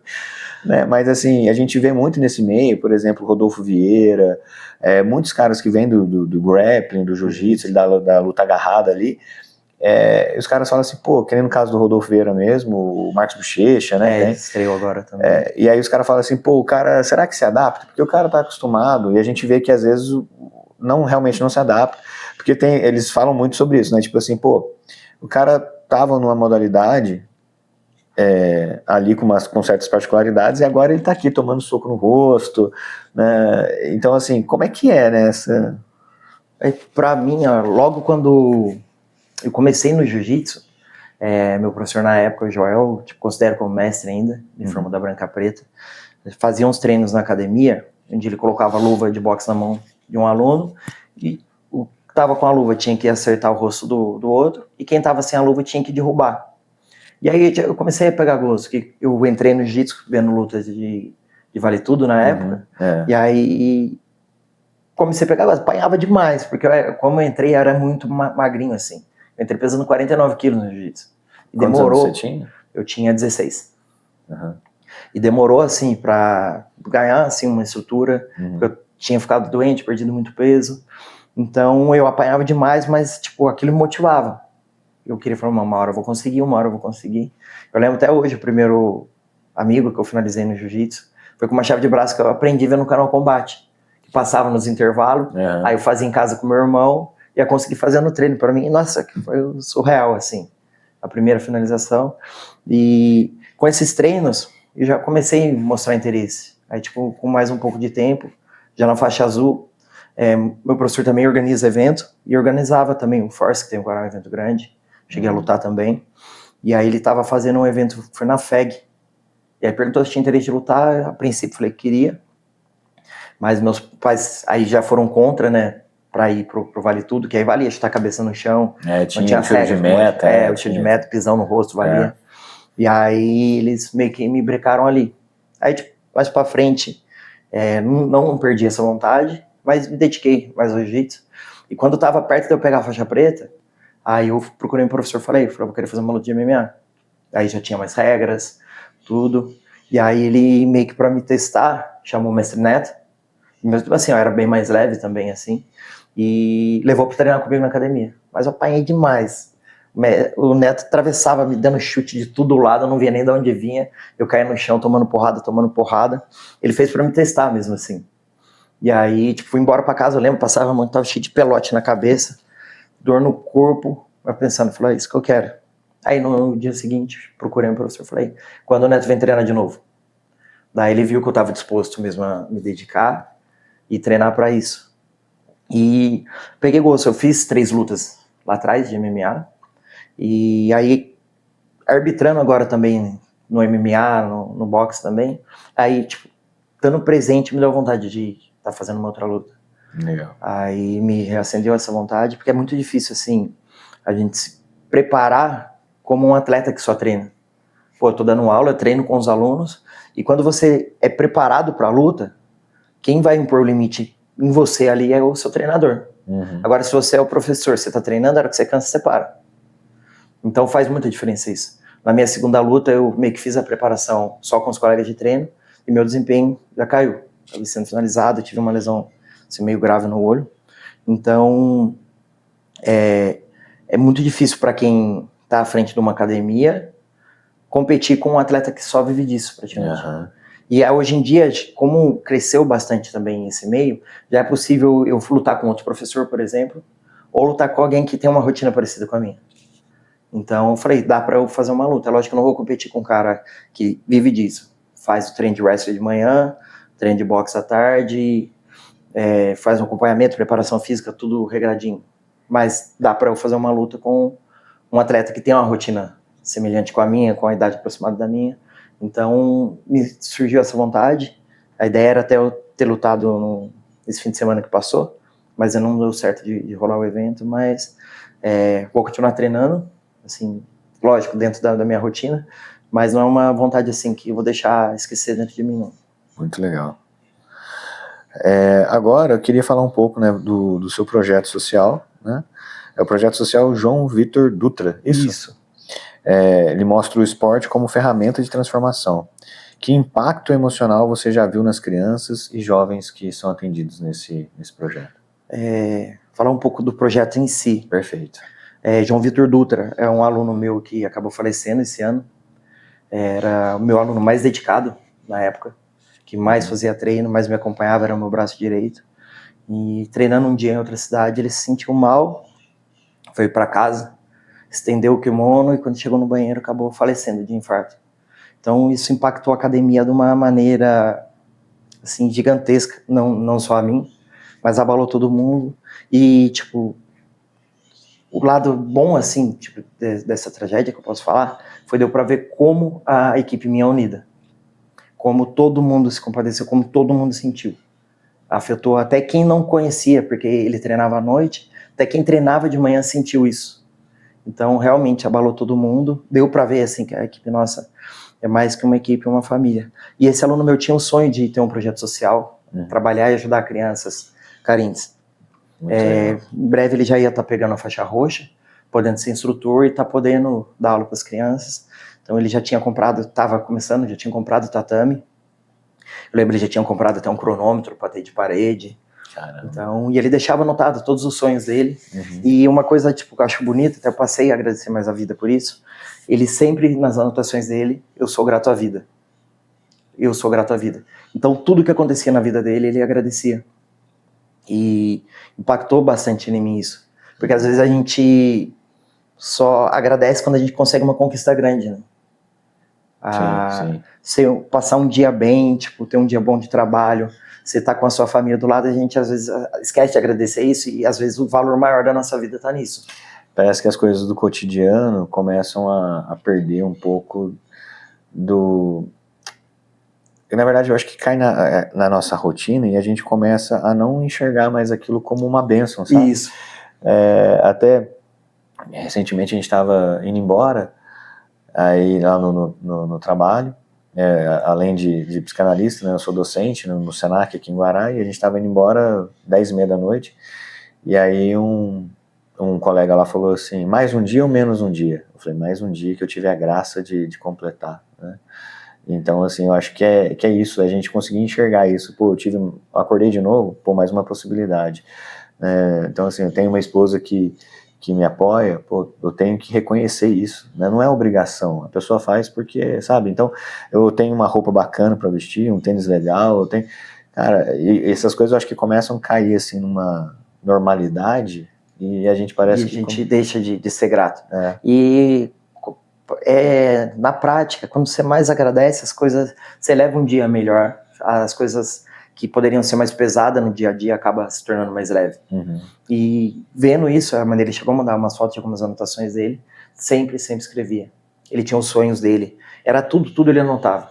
[SPEAKER 1] né? Mas assim, a gente vê muito nesse meio, por exemplo, Rodolfo Vieira, muitos caras que vêm do grappling, do jiu-jitsu, da luta agarrada ali, os caras falam assim, pô, que nem no caso do Rodolfo Vieira mesmo, o Marcos Bochecha, né?
[SPEAKER 2] Ele estreou agora também.
[SPEAKER 1] E aí os caras falam assim, pô, o cara, será que se adapta? Porque o cara tá acostumado, e a gente vê que às vezes realmente não se adapta, porque eles falam muito sobre isso, né? Tipo assim, pô, o cara tava numa modalidade ali com certas particularidades, e agora ele tá aqui tomando soco no rosto, né? Então, assim, como é que né, essa...
[SPEAKER 2] Pra mim, logo quando eu comecei no jiu-jitsu, meu professor na época, o Joel, considero como mestre ainda, me formou da branca preta, fazia uns treinos na academia, onde ele colocava a luva de boxe na mão de um aluno, e o que tava com a luva tinha que acertar o rosto do outro, e quem tava sem a luva tinha que derrubar. E aí eu comecei a pegar gosto, que eu entrei no jiu-jitsu vendo lutas de vale tudo na época, e aí comecei a pegar gosto, apanhava demais, porque como eu entrei, eu era muito magrinho assim. Eu entrei pesando 49 quilos no jiu-jitsu. E demorou.
[SPEAKER 1] Quantos anos você tinha?
[SPEAKER 2] Eu tinha 16. E demorou assim pra ganhar assim uma estrutura, porque eu tinha ficado doente, perdido muito peso. Então eu apanhava demais, mas tipo, aquilo me motivava. Eu queria falar, uma hora eu vou conseguir, uma hora eu vou conseguir. Eu lembro até hoje, o primeiro amigo que eu finalizei no jiu-jitsu foi com uma chave de braço que eu aprendi vendo no canal Combate, que passava nos intervalos, aí eu fazia em casa com meu irmão, ia conseguir fazer no treino para mim. Nossa, que foi surreal, assim, a primeira finalização. E com esses treinos, eu já comecei a mostrar interesse. Aí, tipo, com mais um pouco de tempo, já na faixa azul, meu professor também organiza evento, e organizava também o Force, que tem agora um evento grande. Cheguei a lutar também. E aí ele tava fazendo um evento, foi na FEG. E aí perguntou se tinha interesse de lutar. A princípio falei que queria. Mas meus pais aí já foram contra, né? Pra ir pro Vale Tudo, que aí valia chutar a cabeça no chão.
[SPEAKER 1] Tinha o tiro de meta.
[SPEAKER 2] O tiro de meta, pisão no rosto, valia. E aí eles meio que me brecaram ali. Aí, tipo, mais pra frente, não perdi essa vontade, mas me dediquei mais ao jiu-jitsu. E quando tava perto de eu pegar a faixa preta, aí eu procurei um professor, falei, vou querer fazer uma luta de MMA. Aí já tinha mais regras, tudo. E aí ele meio que pra me testar, chamou o mestre Neto. Mas assim, eu era bem mais leve também, assim. E levou pra treinar comigo na academia. Mas eu apanhei demais. O Neto atravessava, me dando chute de todo lado, eu não via nem de onde vinha. Eu caía no chão tomando porrada. Ele fez pra me testar mesmo, assim. E aí, tipo, fui embora pra casa, eu lembro, passava muito, tava cheio de pelote na cabeça, dor no corpo, mas pensando, falei, é isso que eu quero. Aí no dia seguinte, procurei um professor, falei, quando o Neto vem treinar de novo? Daí ele viu que eu tava disposto mesmo a me dedicar e treinar pra isso. E peguei gosto, eu fiz 3 lutas lá atrás de MMA, e aí arbitrando agora também no MMA, no boxe também, aí tipo, estando presente me deu vontade de estar fazendo uma outra luta.
[SPEAKER 1] Legal.
[SPEAKER 2] Aí me reacendeu essa vontade, porque é muito difícil assim, a gente se preparar como um atleta que só treina. Pô, eu tô dando aula, eu treino com os alunos, e quando você é preparado para a luta, quem vai impor o limite em você ali é o seu treinador. Agora, se você é o professor, você tá treinando, a hora que você cansa, você para. Então faz muita diferença isso. Na minha segunda luta, eu meio que fiz a preparação só com os colegas de treino, e meu desempenho já caiu. Estava sendo finalizado, tive uma lesão assim, meio grave no olho. Então, é muito difícil para quem tá à frente de uma academia competir com um atleta que só vive disso, praticamente. E hoje em dia, como cresceu bastante também esse meio, já é possível eu lutar com outro professor, por exemplo, ou lutar com alguém que tem uma rotina parecida com a minha. Então eu falei, dá pra eu fazer uma luta. É lógico que eu não vou competir com um cara que vive disso. Faz o treino de wrestling de manhã, treino de boxe à tarde, faz um acompanhamento, preparação física, tudo regradinho. Mas dá pra eu fazer uma luta com um atleta que tem uma rotina semelhante com a minha, com a idade aproximada da minha. Então me surgiu essa vontade. A ideia era até eu ter lutado nesse fim de semana que passou, mas não deu certo de rolar o evento. Mas vou continuar treinando, assim, lógico, dentro da minha rotina, mas não é uma vontade assim que eu vou deixar esquecer dentro de mim, não.
[SPEAKER 1] Muito legal. Agora eu queria falar um pouco, né, do seu projeto social, né? É o projeto social João Vitor Dutra, isso? ele mostra o esporte como ferramenta de transformação. Que impacto emocional você já viu nas crianças e jovens que são atendidos nesse projeto?
[SPEAKER 2] Falar um pouco do projeto em si.
[SPEAKER 1] Perfeito.
[SPEAKER 2] João Vitor Dutra é um aluno meu que acabou falecendo esse ano. Era o meu aluno mais dedicado na época, que mais fazia treino, mais me acompanhava, era o meu braço direito. E treinando um dia em outra cidade, ele se sentiu mal, foi para casa, estendeu o kimono e quando chegou no banheiro acabou falecendo de infarto. Então isso impactou a academia de uma maneira assim gigantesca, não só a mim, mas abalou todo mundo. E tipo, o lado bom assim, tipo, dessa tragédia que eu posso falar, deu para ver como a equipe minha é unida, como todo mundo se compadeceu, como todo mundo sentiu. Afetou até quem não conhecia, porque ele treinava à noite, até quem treinava de manhã sentiu isso. Então, realmente, abalou todo mundo. Deu para ver, assim, que a equipe nossa é mais que uma equipe, é uma família. E esse aluno meu tinha um sonho de ter um projeto social, trabalhar e ajudar crianças carentes. Em breve ele já ia estar pegando a faixa roxa, podendo ser instrutor e estar podendo dar aula para as crianças. Então, ele já tinha comprado, estava começando, já tinha comprado o tatame. Eu lembro que ele já tinha comprado até um cronômetro para ter de parede.
[SPEAKER 1] Caramba.
[SPEAKER 2] Então, e ele deixava anotado todos os sonhos dele. E uma coisa tipo, que eu acho bonita, até eu passei a agradecer mais a vida por isso, ele sempre, nas anotações dele, eu sou grato à vida. Eu sou grato à vida. Então, tudo que acontecia na vida dele, ele agradecia. E impactou bastante em mim isso. Porque às vezes a gente só agradece quando a gente consegue uma conquista grande, né?
[SPEAKER 1] Sim.
[SPEAKER 2] Passar um dia bem, tipo, ter um dia bom de trabalho, você tá com a sua família do lado, a gente às vezes esquece de agradecer isso e às vezes o valor maior da nossa vida tá nisso.
[SPEAKER 1] Parece que as coisas do cotidiano começam a perder um pouco do... Na verdade, eu acho que cai na nossa rotina e a gente começa a não enxergar mais aquilo como uma bênção, sabe?
[SPEAKER 2] Isso.
[SPEAKER 1] Até recentemente a gente estava indo embora, aí lá no trabalho, além de psicanalista, né, eu sou docente no Senac aqui em Guará, e a gente estava indo embora 10h30 da noite, e aí um colega lá falou assim, mais um dia ou menos um dia? Eu falei, mais um dia que eu tive a graça de completar, né? Então, assim, eu acho que é isso, a gente conseguir enxergar isso. Pô, acordei de novo, pô, mais uma possibilidade. Então, assim, eu tenho uma esposa que me apoia, pô, eu tenho que reconhecer isso, né? Não é obrigação, a pessoa faz porque, sabe? Então, eu tenho uma roupa bacana para vestir, um tênis legal, eu tenho... Cara, e essas coisas eu acho que começam a cair, assim, numa normalidade e a gente parece que...
[SPEAKER 2] a gente deixa de ser grato. E... na prática, quando você mais agradece as coisas, você leva um dia melhor, as coisas que poderiam ser mais pesadas no dia a dia acaba se tornando mais leve. E vendo isso, a maneira ele chegou a mandar umas fotos de algumas anotações dele, sempre escrevia. Ele tinha os sonhos dele, era tudo ele anotava.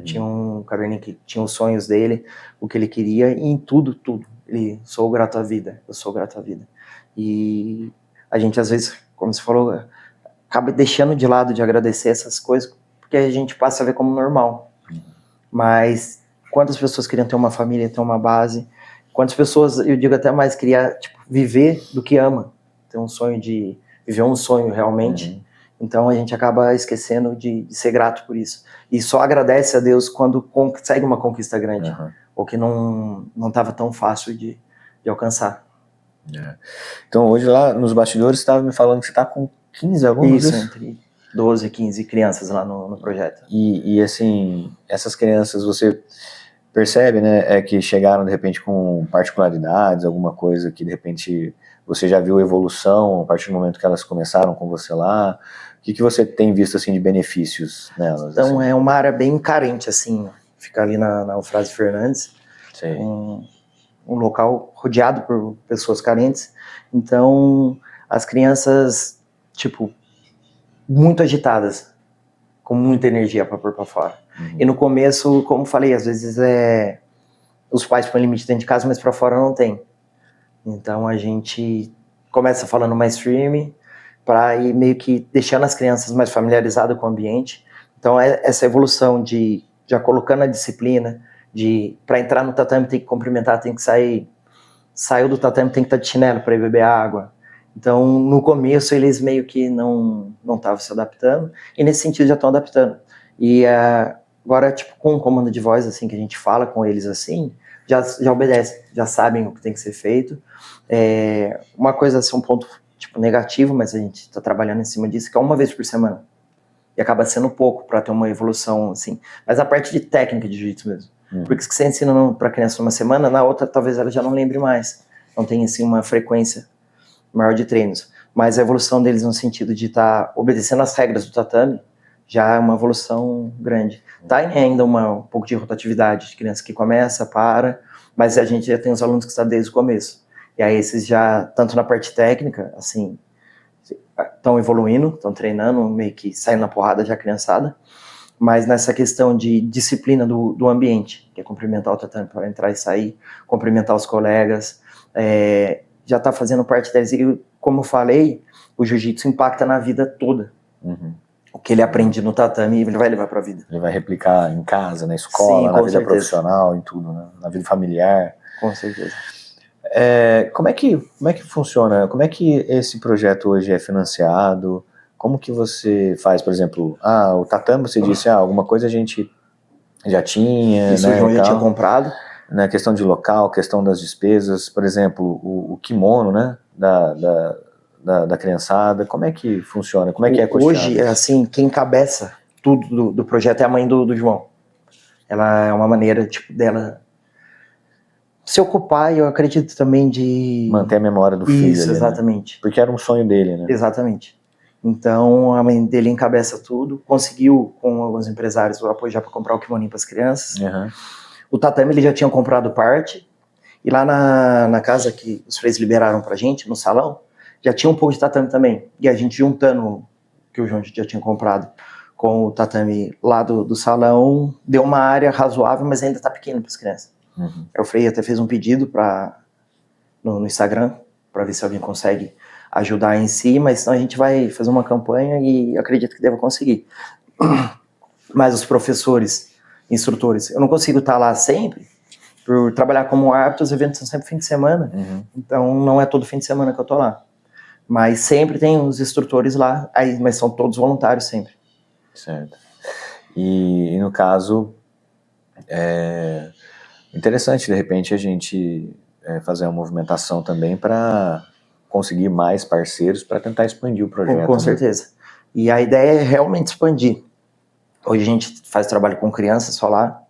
[SPEAKER 2] Tinha um caderninho que tinha os sonhos dele, o que ele queria, e em tudo, ele, sou grato à vida, eu sou grato à vida. E a gente às vezes, como você falou, acaba deixando de lado de agradecer essas coisas, porque a gente passa a ver como normal. Mas quantas pessoas queriam ter uma família, ter uma base, quantas pessoas, eu digo até mais, queria viver do que ama, ter um sonho de viver um sonho realmente. Então a gente acaba esquecendo de ser grato por isso. E só agradece a Deus quando consegue uma conquista grande, ou que não estava tão fácil de alcançar.
[SPEAKER 1] Então hoje lá nos bastidores você estava me falando que você está com 15 alunos?
[SPEAKER 2] Isso, entre 12 e 15 crianças lá no projeto.
[SPEAKER 1] E assim, essas crianças você percebe, né, que chegaram de repente com particularidades, alguma coisa que de repente você já viu evolução a partir do momento que elas começaram com você lá? O que você tem visto assim de benefícios nelas?
[SPEAKER 2] Então
[SPEAKER 1] assim?
[SPEAKER 2] é uma área bem carente, assim, fica ali na Eufrásio Fernandes, um local rodeado por pessoas carentes. Então as crianças, tipo, muito agitadas, com muita energia para pôr para fora. E no começo, como falei, às vezes os pais põem limite dentro de casa, mas para fora não tem. Então a gente começa falando mais firme, para ir meio que deixando as crianças mais familiarizadas com o ambiente. Então essa evolução de já colocando a disciplina, para entrar no tatame tem que cumprimentar, tem que sair, saiu do tatame tem que estar de chinelo para ir beber água. Então, no começo, eles meio que não estavam se adaptando, e nesse sentido já estão adaptando. E agora, tipo, com o comando de voz, assim, que a gente fala com eles assim, já obedece, já sabem o que tem que ser feito. Uma coisa, assim, um ponto tipo, negativo, mas a gente está trabalhando em cima disso, que é uma vez por semana. E acaba sendo pouco para ter uma evolução, assim. Mas a parte de técnica de jiu-jitsu mesmo. Porque se você ensina para criança numa semana, na outra talvez ela já não lembre mais. Não tem, assim, uma frequência maior de treinos. Mas a evolução deles no sentido de estar obedecendo as regras do tatame já é uma evolução grande. Tá em ainda um pouco de rotatividade, de criança que começa, para, mas a gente já tem os alunos que estão desde o começo. E aí esses já, tanto na parte técnica, assim, estão evoluindo, estão treinando, meio que saindo na porrada já criançada, mas nessa questão de disciplina do ambiente, que é cumprimentar o tatame para entrar e sair, cumprimentar os colegas, já está fazendo parte deles. E como eu falei, o jiu-jitsu impacta na vida toda. O que ele aprende no tatame, ele vai levar para a vida.
[SPEAKER 1] Ele vai replicar em casa, na escola, sim, na vida profissional, em tudo, né? Na vida familiar.
[SPEAKER 2] Com certeza.
[SPEAKER 1] Como é que funciona? Como é que esse projeto hoje é financiado? Como que você faz, por exemplo, o tatame, você disse, alguma coisa a gente já tinha,
[SPEAKER 2] isso,
[SPEAKER 1] né,
[SPEAKER 2] o João já tinha comprado.
[SPEAKER 1] Na questão de local, questão das despesas, por exemplo, o kimono, né, da criançada, como é que funciona? Como é que é custeado?
[SPEAKER 2] Hoje, assim, quem encabeça tudo do projeto é a mãe do João. Ela é uma maneira, tipo, dela se ocupar, e eu acredito também de...
[SPEAKER 1] manter a memória do filho.
[SPEAKER 2] Isso, ali, exatamente.
[SPEAKER 1] Né? Porque era um sonho dele, né?
[SPEAKER 2] Exatamente. Então, a mãe dele encabeça tudo, conseguiu, com alguns empresários, o apoio já para comprar o kimoninho para as crianças. O tatame ele já tinha comprado parte, e lá na casa que os freios liberaram pra gente, no salão, já tinha um pouco de tatame também. E a gente juntando, que o João já tinha comprado, com o tatame lá do salão, deu uma área razoável, mas ainda tá pequeno para as crianças. O Frei até fez um pedido no Instagram, para ver se alguém consegue ajudar em si, mas senão a gente vai fazer uma campanha e acredito que deva conseguir. Mas os professores, instrutores, eu não consigo estar lá sempre, por trabalhar como árbitro, os eventos são sempre fim de semana, então não é todo fim de semana que eu tô lá. Mas sempre tem os instrutores lá, mas são todos voluntários sempre.
[SPEAKER 1] Certo. E no caso, interessante, de repente, a gente fazer uma movimentação também para conseguir mais parceiros para tentar expandir o projeto.
[SPEAKER 2] Com certeza. E a ideia é realmente expandir. Hoje a gente faz trabalho com crianças só lá,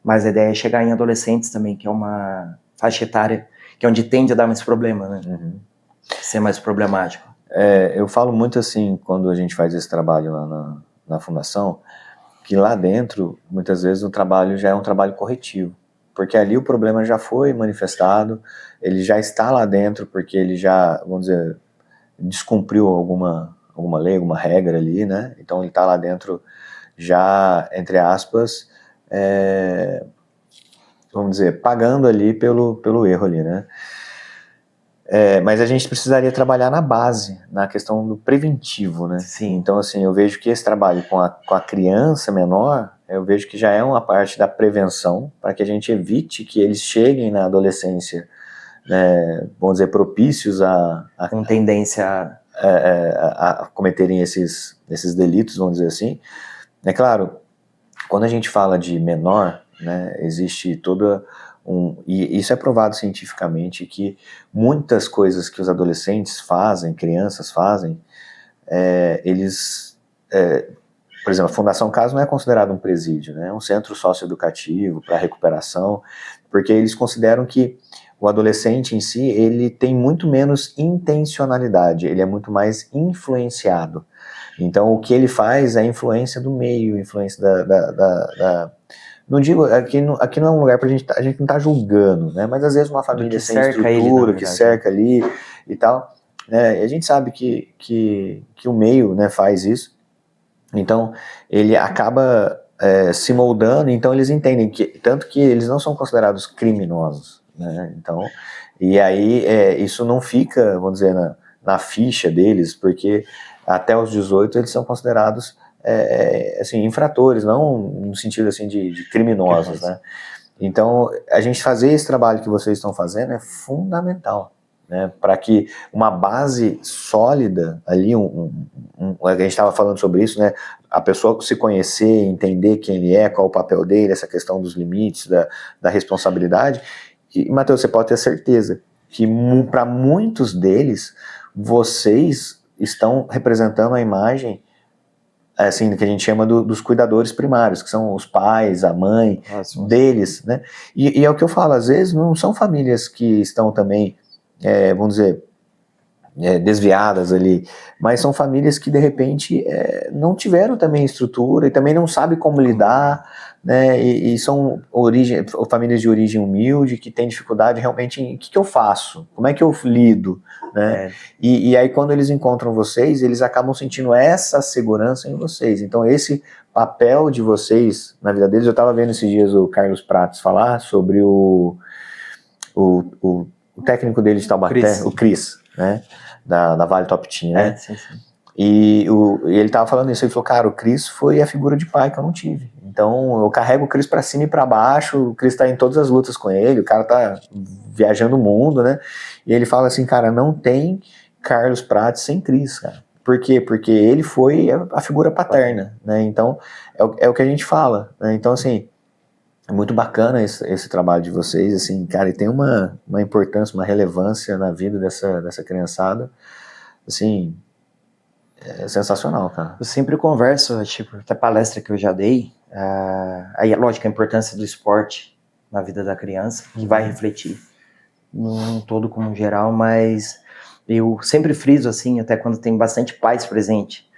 [SPEAKER 2] mas a ideia é chegar em adolescentes também, que é uma faixa etária que é onde tende a dar mais problema, né? Ser mais problemático.
[SPEAKER 1] Eu falo muito assim, quando a gente faz esse trabalho lá na fundação, que lá dentro, muitas vezes, o trabalho já é um trabalho corretivo. Porque ali o problema já foi manifestado, ele já está lá dentro, porque ele já, vamos dizer, descumpriu alguma lei, alguma regra ali, né? Então ele está lá dentro já, entre aspas, vamos dizer, pagando ali pelo erro ali, né? Mas a gente precisaria trabalhar na base, na questão do preventivo, né?
[SPEAKER 2] Sim.
[SPEAKER 1] Então, assim, eu vejo que esse trabalho com a criança menor, eu vejo que já é uma parte da prevenção, para que a gente evite que eles cheguem na adolescência, né, vamos dizer, propícios
[SPEAKER 2] com tendência
[SPEAKER 1] a cometerem esses delitos, vamos dizer assim. É claro, quando a gente fala de menor, né, existe toda e isso é provado cientificamente, que muitas coisas que os adolescentes fazem, crianças fazem, eles, por exemplo, a Fundação Caso não é considerado um presídio, né, é um centro socioeducativo para recuperação, porque eles consideram que o adolescente em si, ele tem muito menos intencionalidade, ele é muito mais influenciado. Então o que ele faz é a influência do meio, influência não digo, aqui não é um lugar pra gente a gente não tá julgando, né, mas às vezes uma família sem estrutura, que cerca ali e tal, né, e a gente sabe que o meio, né, faz isso, então ele acaba se moldando, então eles entendem que, tanto que eles não são considerados criminosos, né, então, e aí isso não fica, vamos dizer, na ficha deles, porque até os 18 eles são considerados assim, infratores, não no sentido assim de criminosos, né? Então, a gente fazer esse trabalho que vocês estão fazendo é fundamental, né, para que uma base sólida ali, a gente estava falando sobre isso, né, a pessoa se conhecer, entender quem ele é, qual o papel dele, essa questão dos limites, da responsabilidade. E, Matheus, você pode ter certeza que para muitos deles, vocês estão representando a imagem, assim, que a gente chama dos cuidadores primários, que são os pais, a mãe deles, né? E é o que eu falo, às vezes não são famílias que estão também, vamos dizer, desviadas ali, mas são famílias que de repente não tiveram também estrutura e também não sabem como lidar, né? E são famílias de origem humilde que têm dificuldade realmente em o que eu faço, como é que eu lido, né? E aí quando eles encontram vocês, eles acabam sentindo essa segurança em vocês. Então esse papel de vocês na vida deles, eu estava vendo esses dias o Carlos Prates falar sobre o técnico dele de Taubaté, o Cris, né? Da Vale Top Team, né?
[SPEAKER 2] Sim.
[SPEAKER 1] E ele tava falando isso, ele falou, cara, o Cris foi a figura de pai que eu não tive. Então eu carrego o Cris pra cima e pra baixo, o Cris tá em todas as lutas com ele, o cara tá viajando o mundo, né? E ele fala assim, cara, não tem Carlos Prates sem Cris, cara. Por quê? Porque ele foi a figura paterna, né? Então é o que a gente fala, né? Então assim, é muito bacana esse trabalho de vocês, assim, cara, e tem uma importância, uma relevância na vida dessa criançada, assim, é sensacional, cara.
[SPEAKER 2] Eu sempre converso, tipo, até palestra que eu já dei, aí é lógico a importância do esporte na vida da criança, que vai refletir num todo como geral, mas eu sempre friso, assim, até quando tem bastante pais presente,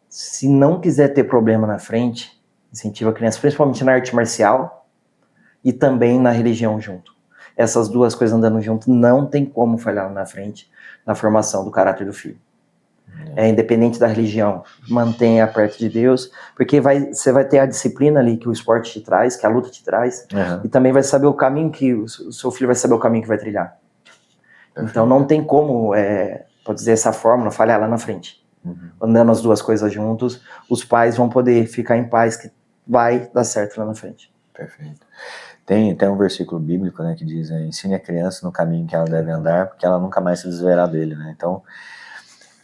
[SPEAKER 2] se não quiser ter problema na frente, incentiva a criança, principalmente na arte marcial, e também na religião junto. Essas duas coisas andando junto, não tem como falhar na frente na formação do caráter do filho. Independente da religião, mantenha perto de Deus, porque você vai ter a disciplina ali que o esporte te traz, que a luta te traz, e também vai saber o caminho que o seu filho vai saber o caminho que vai trilhar. Então não tem como, pode dizer, essa fórmula falhar lá na frente. Andando as duas coisas juntos, os pais vão poder ficar em paz, que vai dar certo lá na frente.
[SPEAKER 1] Perfeito. Tem um versículo bíblico, né, que diz, ensine a criança no caminho que ela deve andar, porque ela nunca mais se desviará dele, né? Então,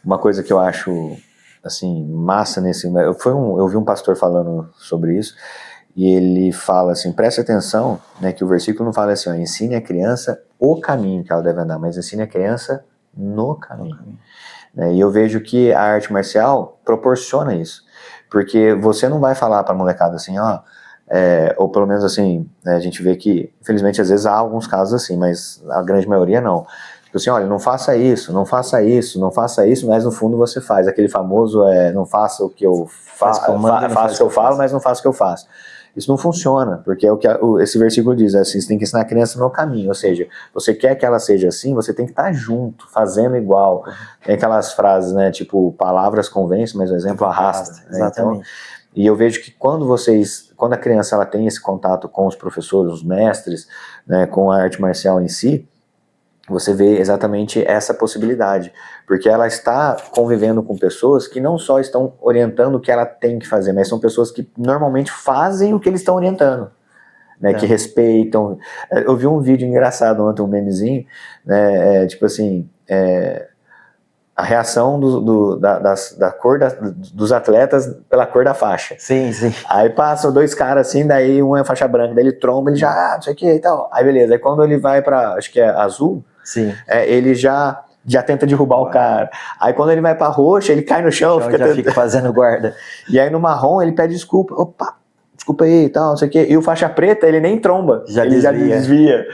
[SPEAKER 1] uma coisa que eu acho, assim, massa eu vi um pastor falando sobre isso, e ele fala assim, preste atenção, né, que o versículo não fala assim, ensine a criança o caminho que ela deve andar, mas ensine a criança no caminho. E eu vejo que a arte marcial proporciona isso, porque você não vai falar pra molecada assim, ou pelo menos assim, né, a gente vê que, infelizmente, às vezes há alguns casos assim, mas a grande maioria não. Tipo assim, olha, não faça isso, não faça isso, não faça isso, mas no fundo você faz. Aquele famoso, não faça o que eu faço, faça o que eu falo, mas não faça o que eu faço. Isso não funciona, porque é o que esse versículo diz, assim, você tem que ensinar a criança no caminho, ou seja, você quer que ela seja assim, você tem que estar junto, fazendo igual. Tem aquelas frases, né, tipo, palavras convencem, mas o exemplo arrasta.
[SPEAKER 2] Exatamente.
[SPEAKER 1] Então, e eu vejo que quando a criança ela tem esse contato com os professores, os mestres, né, com a arte marcial em si, você vê exatamente essa possibilidade, porque ela está convivendo com pessoas que não só estão orientando o que ela tem que fazer, mas são pessoas que normalmente fazem o que eles estão orientando, né, que respeitam. Eu vi um vídeo engraçado ontem, um memezinho, né, tipo assim, a reação da cor dos atletas pela cor da faixa.
[SPEAKER 2] Sim.
[SPEAKER 1] Aí passam dois caras assim, daí um é faixa branca, daí ele tromba, ele já, não sei o que e tal. Aí beleza, aí quando ele vai pra, acho que é azul, ele já tenta derrubar o cara. Aí quando ele vai pra roxa, ele cai no chão,
[SPEAKER 2] fica fazendo guarda.
[SPEAKER 1] E aí no marrom ele pede desculpa, opa, desculpa aí e tal, não sei o que. E o faixa preta, ele nem tromba, ele já desvia.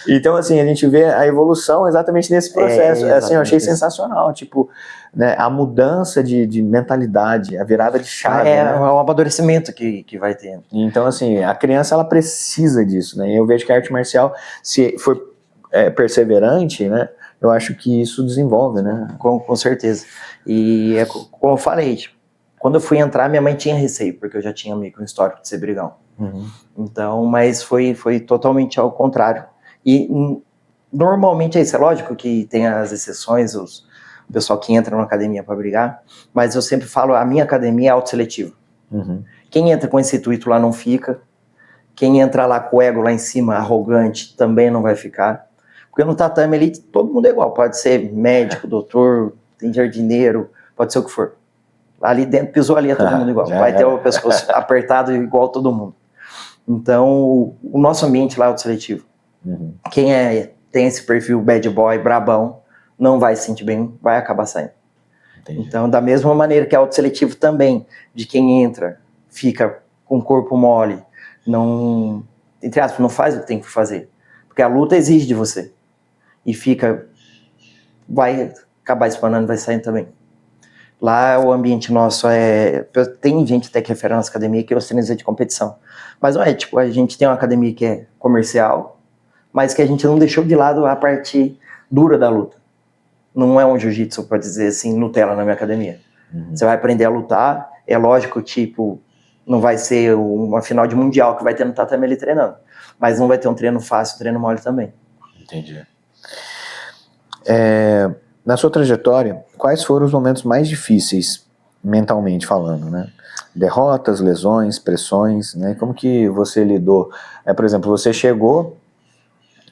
[SPEAKER 1] Então, assim, a gente vê a evolução exatamente nesse processo. Assim, eu achei sensacional, tipo, né, a mudança de mentalidade, a virada de chave.
[SPEAKER 2] É um amadurecimento que vai tendo.
[SPEAKER 1] Então, assim, a criança, ela precisa disso, né? E eu vejo que a arte marcial, se for perseverante, né, eu acho que isso desenvolve, né?
[SPEAKER 2] Com certeza. E como eu falei, tipo, quando eu fui entrar, minha mãe tinha receio, porque eu já tinha meio que um histórico de ser brigão. Então, mas foi totalmente ao contrário. E normalmente é isso, é lógico que tem as exceções, o pessoal que entra na academia para brigar, mas eu sempre falo, a minha academia é autoseletiva. Quem entra com esse intuito lá não fica, quem entra lá com o ego lá em cima, arrogante, também não vai ficar, Porque no tatame ali, todo mundo é igual. Pode ser médico, doutor, tem jardineiro, pode ser o que for. Ali dentro, pisou ali, é todo mundo igual. Vai ter o pescoço apertado igual todo mundo. Então, o nosso ambiente lá é autoseletivo. Quem tem esse perfil bad boy, brabão, não vai se sentir bem, vai acabar saindo.
[SPEAKER 1] Entendi.
[SPEAKER 2] Então, da mesma maneira que é autoseletivo também, de quem entra, fica com o corpo mole, não, entre aspas, não faz o que tem que fazer. Porque a luta exige de você. E vai acabar espanando, vai saindo também. Lá o ambiente nosso tem gente até que refere à nossa academia que é os treinos de competição. Mas não é, tipo, a gente tem uma academia que é comercial, mas que a gente não deixou de lado a parte dura da luta. Não é um jiu-jitsu, pode dizer assim, Nutella na minha academia. Você vai aprender a lutar, é lógico, tipo, não vai ser uma final de mundial que vai ter no tatame ali treinando. Mas não vai ter um treino fácil, um treino mole também.
[SPEAKER 1] Entendi. Na sua trajetória, quais foram os momentos mais difíceis, mentalmente falando, né? Derrotas, lesões, pressões, né? Como que você lidou? Por exemplo, você chegou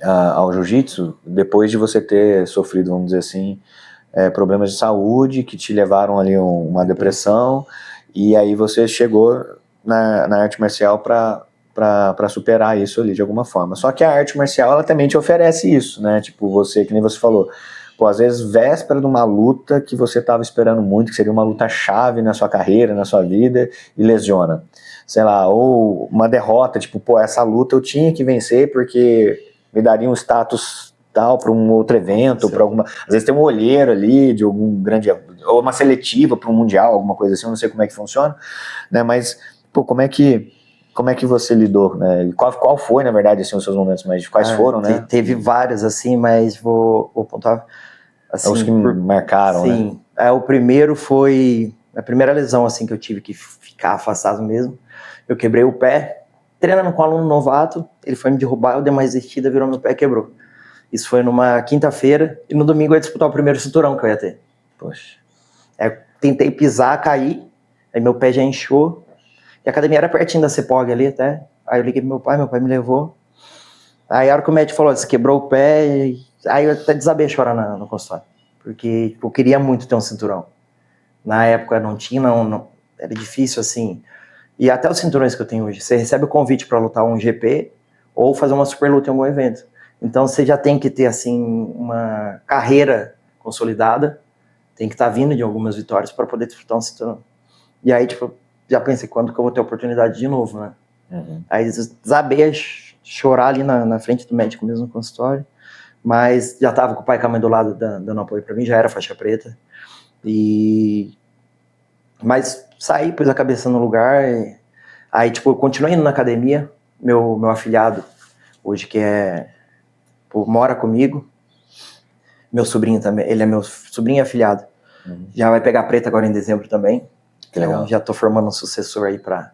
[SPEAKER 1] ao jiu-jitsu depois de você ter sofrido, vamos dizer assim, problemas de saúde que te levaram ali uma depressão, e aí você chegou na arte marcial para superar isso ali de alguma forma. Só que a arte marcial, ela também te oferece isso, né? Tipo, você, que nem você falou, pô, às vezes véspera de uma luta que você estava esperando muito, que seria uma luta chave na sua carreira, na sua vida, e lesiona. Sei lá, ou uma derrota, tipo, pô, essa luta eu tinha que vencer porque me daria um status tal para um outro evento, para alguma... Às vezes tem um olheiro ali de algum grande... Ou uma seletiva para um mundial, alguma coisa assim, eu não sei como é que funciona, né? Mas, pô, como é que você lidou, né? Qual foi, na verdade, assim, os seus momentos mais difíceis? Quais foram, né?
[SPEAKER 2] Teve vários, assim, mas vou pontuar. Assim,
[SPEAKER 1] os que marcaram,
[SPEAKER 2] sim,
[SPEAKER 1] né?
[SPEAKER 2] O primeiro foi a primeira lesão, assim, que eu tive que ficar afastado mesmo. Eu quebrei o pé, treinando com um aluno novato, ele foi me derrubar, eu dei uma resistida, virou meu pé e quebrou. Isso foi numa quinta-feira, e no domingo eu ia disputar o primeiro cinturão que eu ia ter.
[SPEAKER 1] Poxa.
[SPEAKER 2] Tentei pisar, cair, aí meu pé já inchou, e a academia era pertinho da CEPOG ali até, aí eu liguei pro meu pai me levou. Aí a hora que o médico falou, você quebrou o pé, aí eu até desabei a chorar no consultório, porque tipo, eu queria muito ter um cinturão. Na época não tinha, não, era difícil assim, e até os cinturões que eu tenho hoje, você recebe o convite para lutar um GP, ou fazer uma super luta em algum evento. Então você já tem que ter assim uma carreira consolidada, tem que estar vindo de algumas vitórias para poder disputar um cinturão. E aí, tipo, já pensei, quando que eu vou ter oportunidade de novo, né? Aí desabei a chorar ali na frente do médico mesmo no consultório, mas já tava com o pai e com a mãe do lado dando apoio para mim, já era faixa preta, mas saí, pus a cabeça no lugar, aí tipo, eu continuei indo na academia, meu afilhado, hoje que mora comigo, meu sobrinho também, ele é meu sobrinho e afilhado, já vai pegar preta agora em dezembro também, então já tô formando um sucessor aí para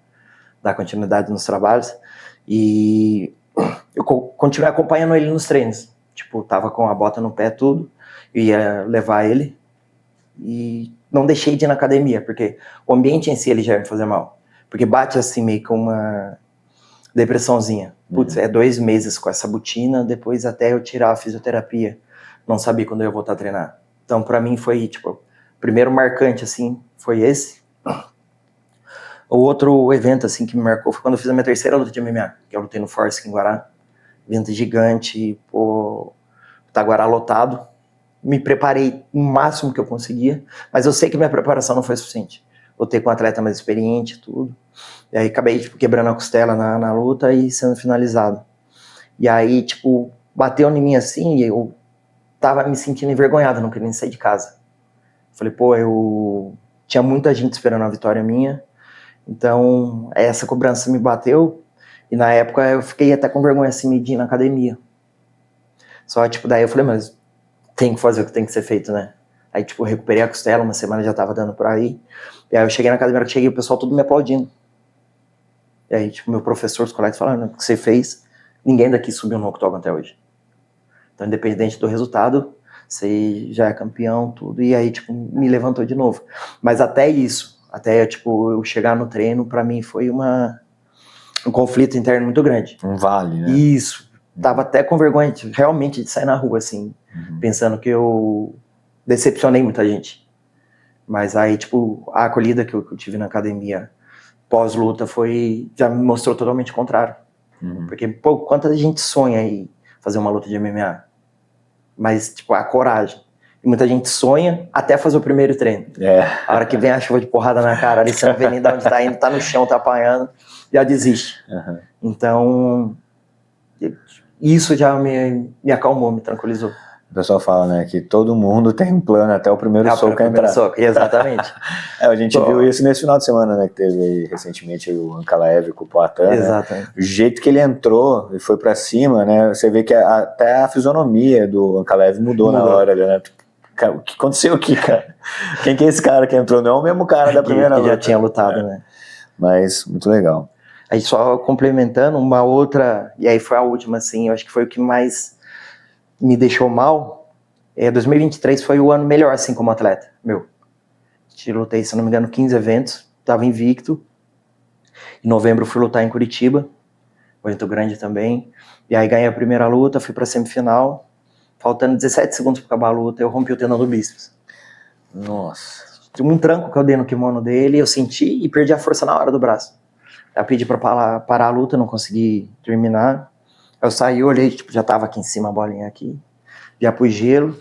[SPEAKER 2] dar continuidade nos trabalhos, e eu continuei acompanhando ele nos treinos, tipo, tava com a bota no pé tudo, eu ia levar ele, e não deixei de ir na academia, porque o ambiente em si ele já ia me fazer mal, porque bate assim meio com uma depressãozinha, putz, 2 meses com essa botina, depois até eu tirar a fisioterapia, não sabia quando eu ia voltar a treinar, então pra mim foi, tipo, o primeiro marcante assim, foi esse. O outro evento assim que me marcou foi quando eu fiz a minha terceira luta de MMA, que eu lutei no Force aqui em Guará, evento gigante, Taguará lotado, me preparei o máximo que eu conseguia, mas eu sei que minha preparação não foi suficiente, lutei com um atleta mais experiente, tudo, e aí acabei tipo, quebrando a costela na luta e sendo finalizado, e aí tipo, bateu em mim assim, e eu tava me sentindo envergonhado, não queria nem sair de casa, falei, eu tinha muita gente esperando a vitória minha, então essa cobrança me bateu, e na época eu fiquei até com vergonha assim de ir na academia. Só tipo, daí eu falei, mas tem que fazer o que tem que ser feito, né? Aí tipo, eu recuperei a costela, uma semana já tava dando pra ir. E aí eu cheguei na academia, o pessoal tudo me aplaudindo. E aí tipo, meu professor, os colegas falaram, o que você fez, ninguém daqui subiu no octógono até hoje. Então independente do resultado, você já é campeão, tudo. E aí tipo, me levantou de novo. Mas até isso, até tipo, eu chegar no treino, pra mim foi um conflito interno muito grande.
[SPEAKER 1] Um vale, né?
[SPEAKER 2] Isso. tava até com vergonha realmente de sair na rua, assim, pensando que eu decepcionei muita gente. Mas aí, tipo, a acolhida que eu tive na academia pós-luta já me mostrou totalmente o contrário. Porque, pô, quanta gente sonha em fazer uma luta de MMA? Mas, tipo, a coragem. E muita gente sonha até fazer o primeiro treino. A hora que vem a chuva de porrada na cara, ali você não vê nem de onde tá indo, tá no chão, tá apanhando, já desiste. Então, isso já me acalmou, me tranquilizou.
[SPEAKER 1] O pessoal fala, né, que todo mundo tem um plano até o primeiro soco entrar.
[SPEAKER 2] Soco, exatamente.
[SPEAKER 1] A gente viu isso nesse final de semana, né, que teve aí recentemente o Ankalaev com o Poatan,
[SPEAKER 2] exatamente.
[SPEAKER 1] Né? O jeito que ele entrou e foi pra cima, né, você vê que até a fisionomia do Ankalaev mudou na hora, né, o que aconteceu aqui, cara? Quem que é esse cara que entrou? Não é o mesmo cara da primeira luta.
[SPEAKER 2] Que já tinha lutado, né?
[SPEAKER 1] Mas, muito legal.
[SPEAKER 2] Aí só complementando, uma outra, e aí foi a última, assim, eu acho que foi o que mais me deixou mal. 2023 foi o ano melhor, assim, como atleta, meu. Lutei, se não me engano, 15 eventos, tava invicto. Em novembro fui lutar em Curitiba, evento grande também. E aí ganhei a primeira luta, fui pra semifinal. Faltando 17 segundos pra acabar a luta, eu rompi o tendão do bíceps.
[SPEAKER 1] Nossa.
[SPEAKER 2] Um tranco que eu dei no kimono dele, eu senti e perdi a força na hora do braço. Eu pedi pra parar a luta, não consegui terminar. Eu saí, olhei, tipo, já tava aqui em cima a bolinha aqui. Já pus gelo.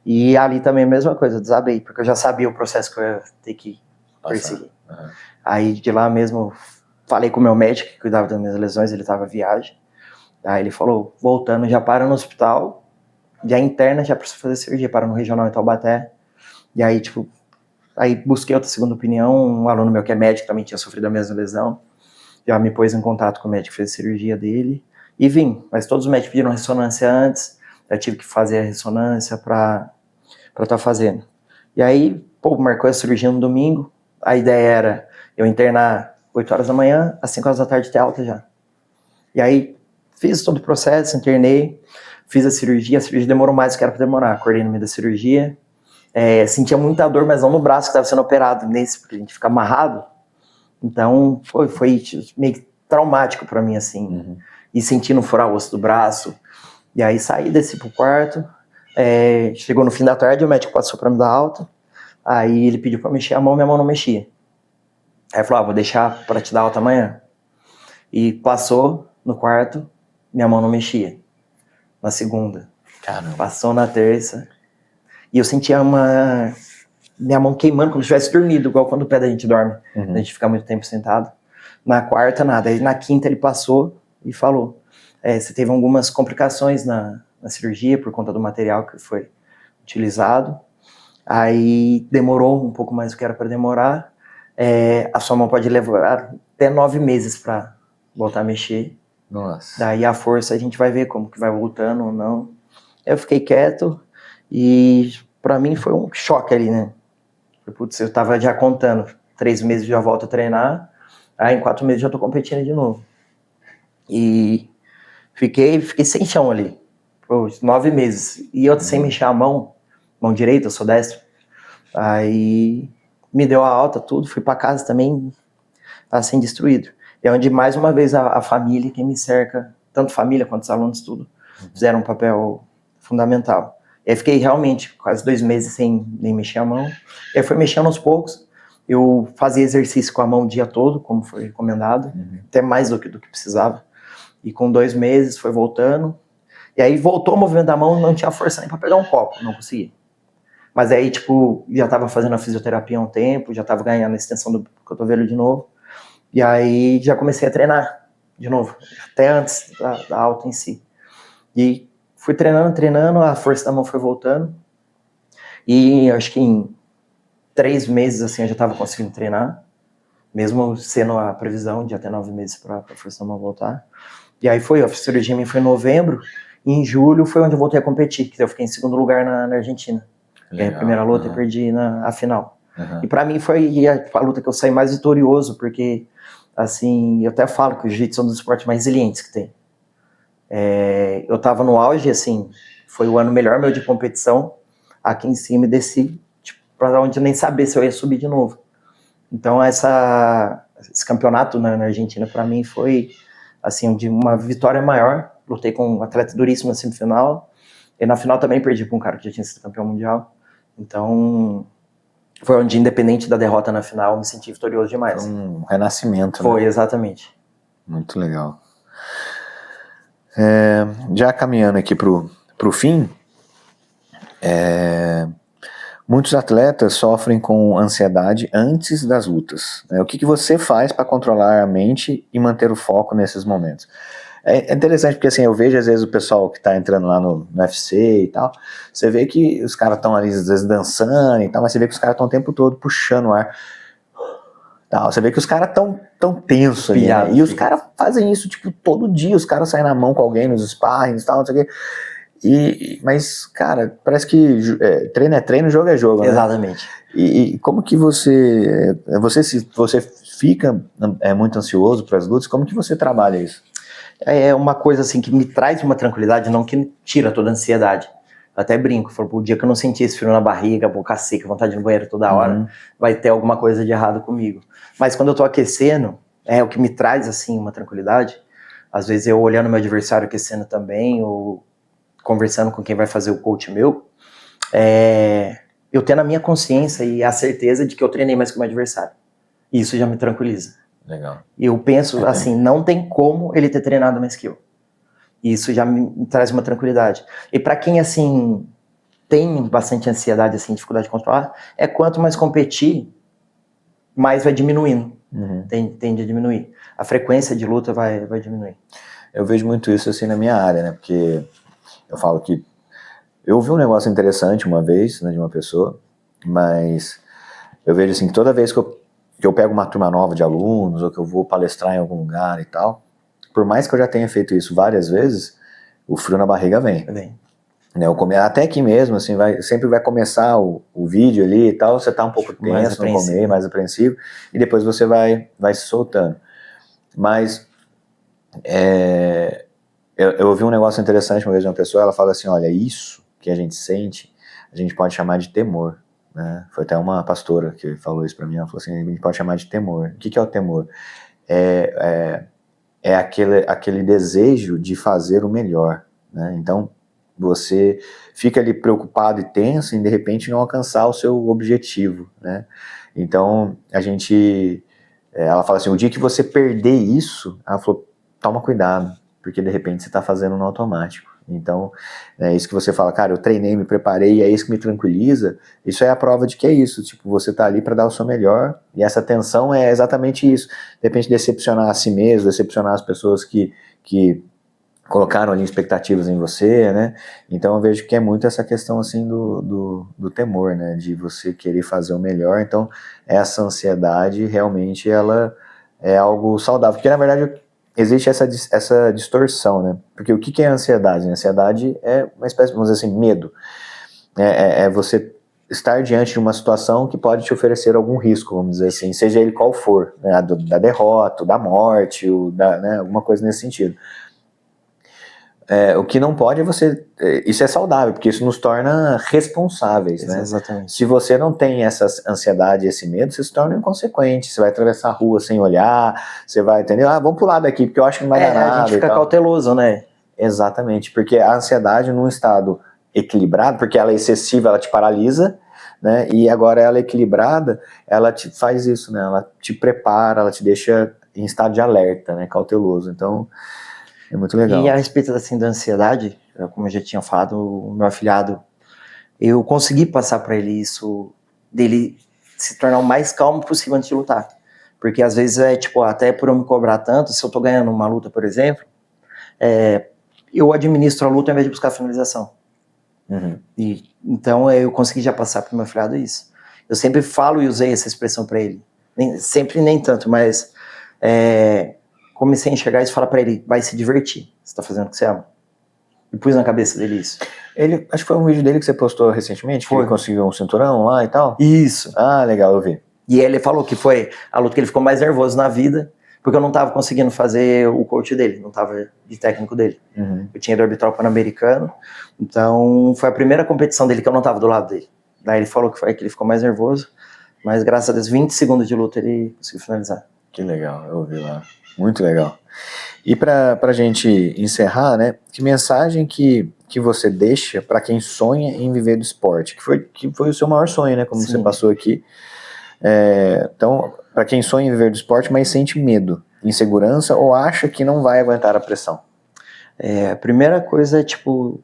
[SPEAKER 2] E ali também a mesma coisa, desabei, porque eu já sabia o processo que eu ia ter que perseguir. Aí de lá mesmo, falei com o meu médico que cuidava das minhas lesões, ele tava viagem. Aí ele falou, voltando, já para no hospital, já interna, já precisa fazer cirurgia, para no regional em Taubaté. E aí, tipo, aí busquei outra segunda opinião, um aluno meu que é médico também tinha sofrido a mesma lesão, já me pôs em contato com o médico que fez a cirurgia dele, e vim, mas todos os médicos pediram ressonância antes, eu tive que fazer a ressonância pra estar fazendo. E aí, pô, marcou a cirurgia no domingo, a ideia era eu internar 8 horas da manhã, às 5 horas da tarde ter alta já. E aí, fiz todo o processo, internei, fiz a cirurgia demorou mais do que era pra demorar, acordei no meio da cirurgia, sentia muita dor, mas não no braço que estava sendo operado, nesse, porque a gente fica amarrado. Então, foi meio traumático pra mim, assim, e sentindo furar o osso do braço. E aí saí, desci pro quarto, chegou no fim da tarde, o médico passou pra me dar alta, aí ele pediu pra mexer a mão, minha mão não mexia. Aí falou, vou deixar pra te dar alta amanhã. E passou no quarto, minha mão não mexia. Na segunda.
[SPEAKER 1] Caramba.
[SPEAKER 2] Passou na terça. E eu sentia minha mão queimando como se tivesse dormido, igual quando o pé da gente dorme. A gente fica muito tempo sentado. Na quarta, nada. Aí na quinta ele passou e falou, você teve algumas complicações na cirurgia por conta do material que foi utilizado. Aí demorou um pouco mais do que era para demorar. A sua mão pode levar até 9 meses para voltar a mexer.
[SPEAKER 1] Nossa.
[SPEAKER 2] Daí a força a gente vai ver como que vai voltando ou não. Eu fiquei quieto e pra mim foi um choque ali, né? Putz, eu tava já contando, 3 meses já volto a treinar, aí em 4 meses já tô competindo de novo. E fiquei sem chão ali, pô, 9 meses. E eu sem mexer a mão direita, eu sou destro. Aí me deu a alta, tudo, fui pra casa também, assim, destruído. E é onde, mais uma vez, a família que me cerca, tanto família quanto os alunos, tudo, fizeram um papel fundamental. E aí fiquei realmente quase 2 meses sem nem mexer a mão. E aí foi mexendo aos poucos. Eu fazia exercício com a mão o dia todo, como foi recomendado, até mais do que precisava. E com 2 meses foi voltando. E aí voltou o movimento da mão, não tinha força nem para pegar um copo, não conseguia. Mas aí, tipo, já tava fazendo a fisioterapia há um tempo, já tava ganhando a extensão do cotovelo de novo. E aí já comecei a treinar de novo, até antes da alta em si. E fui treinando, a força da mão foi voltando. E acho que em 3 meses, assim, eu já tava conseguindo treinar, mesmo sendo a previsão de até 9 meses para a força da mão voltar. E aí a cirurgia minha foi em novembro, e em julho foi onde eu voltei a competir, que eu fiquei em segundo lugar na Argentina. Ganhei a primeira luta e perdi a final. E pra mim foi a luta que eu saí mais vitorioso, porque, assim, eu até falo que o jiu-jitsu é um dos esportes mais resilientes que tem. Eu tava no auge, assim, foi o ano melhor meu de competição, aqui em cima e desci, tipo, pra onde eu nem sabia se eu ia subir de novo. Então esse campeonato na Argentina pra mim foi, assim, de uma vitória maior lutei com um atleta duríssimo na semifinal, e na final também perdi para um cara que já tinha sido campeão mundial. Então, foi onde, independente da derrota na final, eu me senti vitorioso demais.
[SPEAKER 1] Foi um renascimento,
[SPEAKER 2] Foi,
[SPEAKER 1] né?
[SPEAKER 2] exatamente.
[SPEAKER 1] Muito legal. Já caminhando aqui pro fim, muitos atletas sofrem com ansiedade antes das lutas, né? O que você faz para controlar a mente e manter o foco nesses momentos? É interessante porque assim, eu vejo às vezes o pessoal que tá entrando lá no UFC e tal, você vê que os caras estão ali às vezes dançando e tal, mas você vê que os caras estão o tempo todo puxando o ar. Tal. Você vê que os caras tão tensos ali, né? E os caras fazem isso tipo todo dia, os caras saem na mão com alguém nos sparrings e tal, não sei o quê. Mas, cara, parece que treino é treino, jogo é jogo, né?
[SPEAKER 2] Exatamente.
[SPEAKER 1] E como que você fica muito ansioso para as lutas, como que você trabalha isso?
[SPEAKER 2] É uma coisa assim que me traz uma tranquilidade, não que tira toda a ansiedade. Eu até brinco, falo, o dia que eu não senti esse frio na barriga, boca seca, vontade de ir no banheiro toda hora, vai ter alguma coisa de errado comigo. Mas quando eu tô aquecendo, o que me traz assim uma tranquilidade. Às vezes eu olhando meu adversário aquecendo também, ou conversando com quem vai fazer o coach meu, eu tendo a minha consciência e a certeza de que eu treinei mais que o meu adversário. E isso já me tranquiliza.
[SPEAKER 1] Legal.
[SPEAKER 2] Eu penso assim, não tem como ele ter treinado mais que eu. E isso já me traz uma tranquilidade. E para quem assim tem bastante ansiedade, assim, dificuldade de controlar, quanto mais competir, mais vai diminuindo. Tende a diminuir. A frequência de luta vai diminuir.
[SPEAKER 1] Eu vejo muito isso assim na minha área, né? Porque eu falo que eu ouvi um negócio interessante uma vez, né, de uma pessoa, mas eu vejo assim que toda vez que eu pego uma turma nova de alunos ou que eu vou palestrar em algum lugar e tal, por mais que eu já tenha feito isso várias vezes, o frio na barriga vem. Né, até aqui mesmo, assim, sempre vai começar o vídeo ali e tal, você tá um pouco tenso no começo, mais apreensivo, e depois você vai se soltando. Mas eu ouvi um negócio interessante uma vez de uma pessoa, ela fala assim, olha, isso que a gente sente, a gente pode chamar de temor. Né? Foi até uma pastora que falou isso pra mim, ela falou assim, a gente pode chamar de temor. O que é o temor? É aquele desejo de fazer o melhor, né? Então, você fica ali preocupado e tenso em, de repente, não alcançar o seu objetivo, né? Então, ela fala assim, o dia que você perder isso, ela falou, toma cuidado, porque de repente você está fazendo no automático. Então, é isso que você fala, cara, eu treinei, me preparei, e é isso que me tranquiliza. Isso é a prova de que é isso, tipo, você tá ali para dar o seu melhor, e essa tensão é exatamente isso. De repente decepcionar a si mesmo, decepcionar as pessoas que colocaram ali expectativas em você, né? Então eu vejo que é muito essa questão assim do temor, né? De você querer fazer o melhor. Então essa ansiedade realmente ela é algo saudável, porque na verdade existe essa distorção, né? Porque o que é a ansiedade? A ansiedade é uma espécie, vamos dizer assim, medo. É você estar diante de uma situação que pode te oferecer algum risco, vamos dizer assim, seja ele qual for, né? Da derrota, da morte, né? Alguma coisa nesse sentido. O que não pode é isso é saudável, porque isso nos torna responsáveis, né?
[SPEAKER 2] Exatamente.
[SPEAKER 1] Se você não tem essa ansiedade, esse medo, você se torna inconsequente, você vai atravessar a rua sem olhar, você vai, entendeu? Vamos pular daqui, porque eu acho que não vai dar nada.
[SPEAKER 2] A gente fica cauteloso, né?
[SPEAKER 1] Exatamente, porque a ansiedade num estado equilibrado, porque ela é excessiva, ela te paralisa, né? E agora ela é equilibrada, ela te faz isso, né? Ela te prepara, ela te deixa em estado de alerta, né? Cauteloso, então é muito legal.
[SPEAKER 2] E a respeito assim, da ansiedade, como eu já tinha falado, o meu afilhado, eu consegui passar para ele isso, dele se tornar o mais calmo possível antes de lutar. Porque às vezes até por eu me cobrar tanto, se eu tô ganhando uma luta, por exemplo, eu administro a luta ao invés de buscar a finalização. Então eu consegui já passar pro meu afilhado isso. Eu sempre falo e usei essa expressão para ele. Nem tanto, mas comecei a enxergar isso e falar pra ele, vai se divertir, você tá fazendo o que você ama. E pus na cabeça dele isso.
[SPEAKER 1] Acho que foi um vídeo dele que você postou recentemente, que ele conseguiu um cinturão lá e tal?
[SPEAKER 2] Isso.
[SPEAKER 1] Ah, legal, eu vi.
[SPEAKER 2] E ele falou que foi a luta que ele ficou mais nervoso na vida, porque eu não tava conseguindo fazer o coach dele, não tava de técnico dele. Eu tinha ido arbitrar o Pan-Americano, então foi a primeira competição dele que eu não tava do lado dele. Daí ele falou que ele ficou mais nervoso, mas graças a Deus, 20 segundos de luta ele conseguiu finalizar.
[SPEAKER 1] Que legal, eu vi lá. Muito legal. E para a gente encerrar, né, que mensagem que você deixa para quem sonha em viver do esporte? Que foi o seu maior sonho, né, como você
[SPEAKER 2] Sim.
[SPEAKER 1] passou aqui. Então, para quem sonha em viver do esporte, mas sente medo, insegurança ou acha que não vai aguentar a pressão?
[SPEAKER 2] A primeira coisa é, tipo,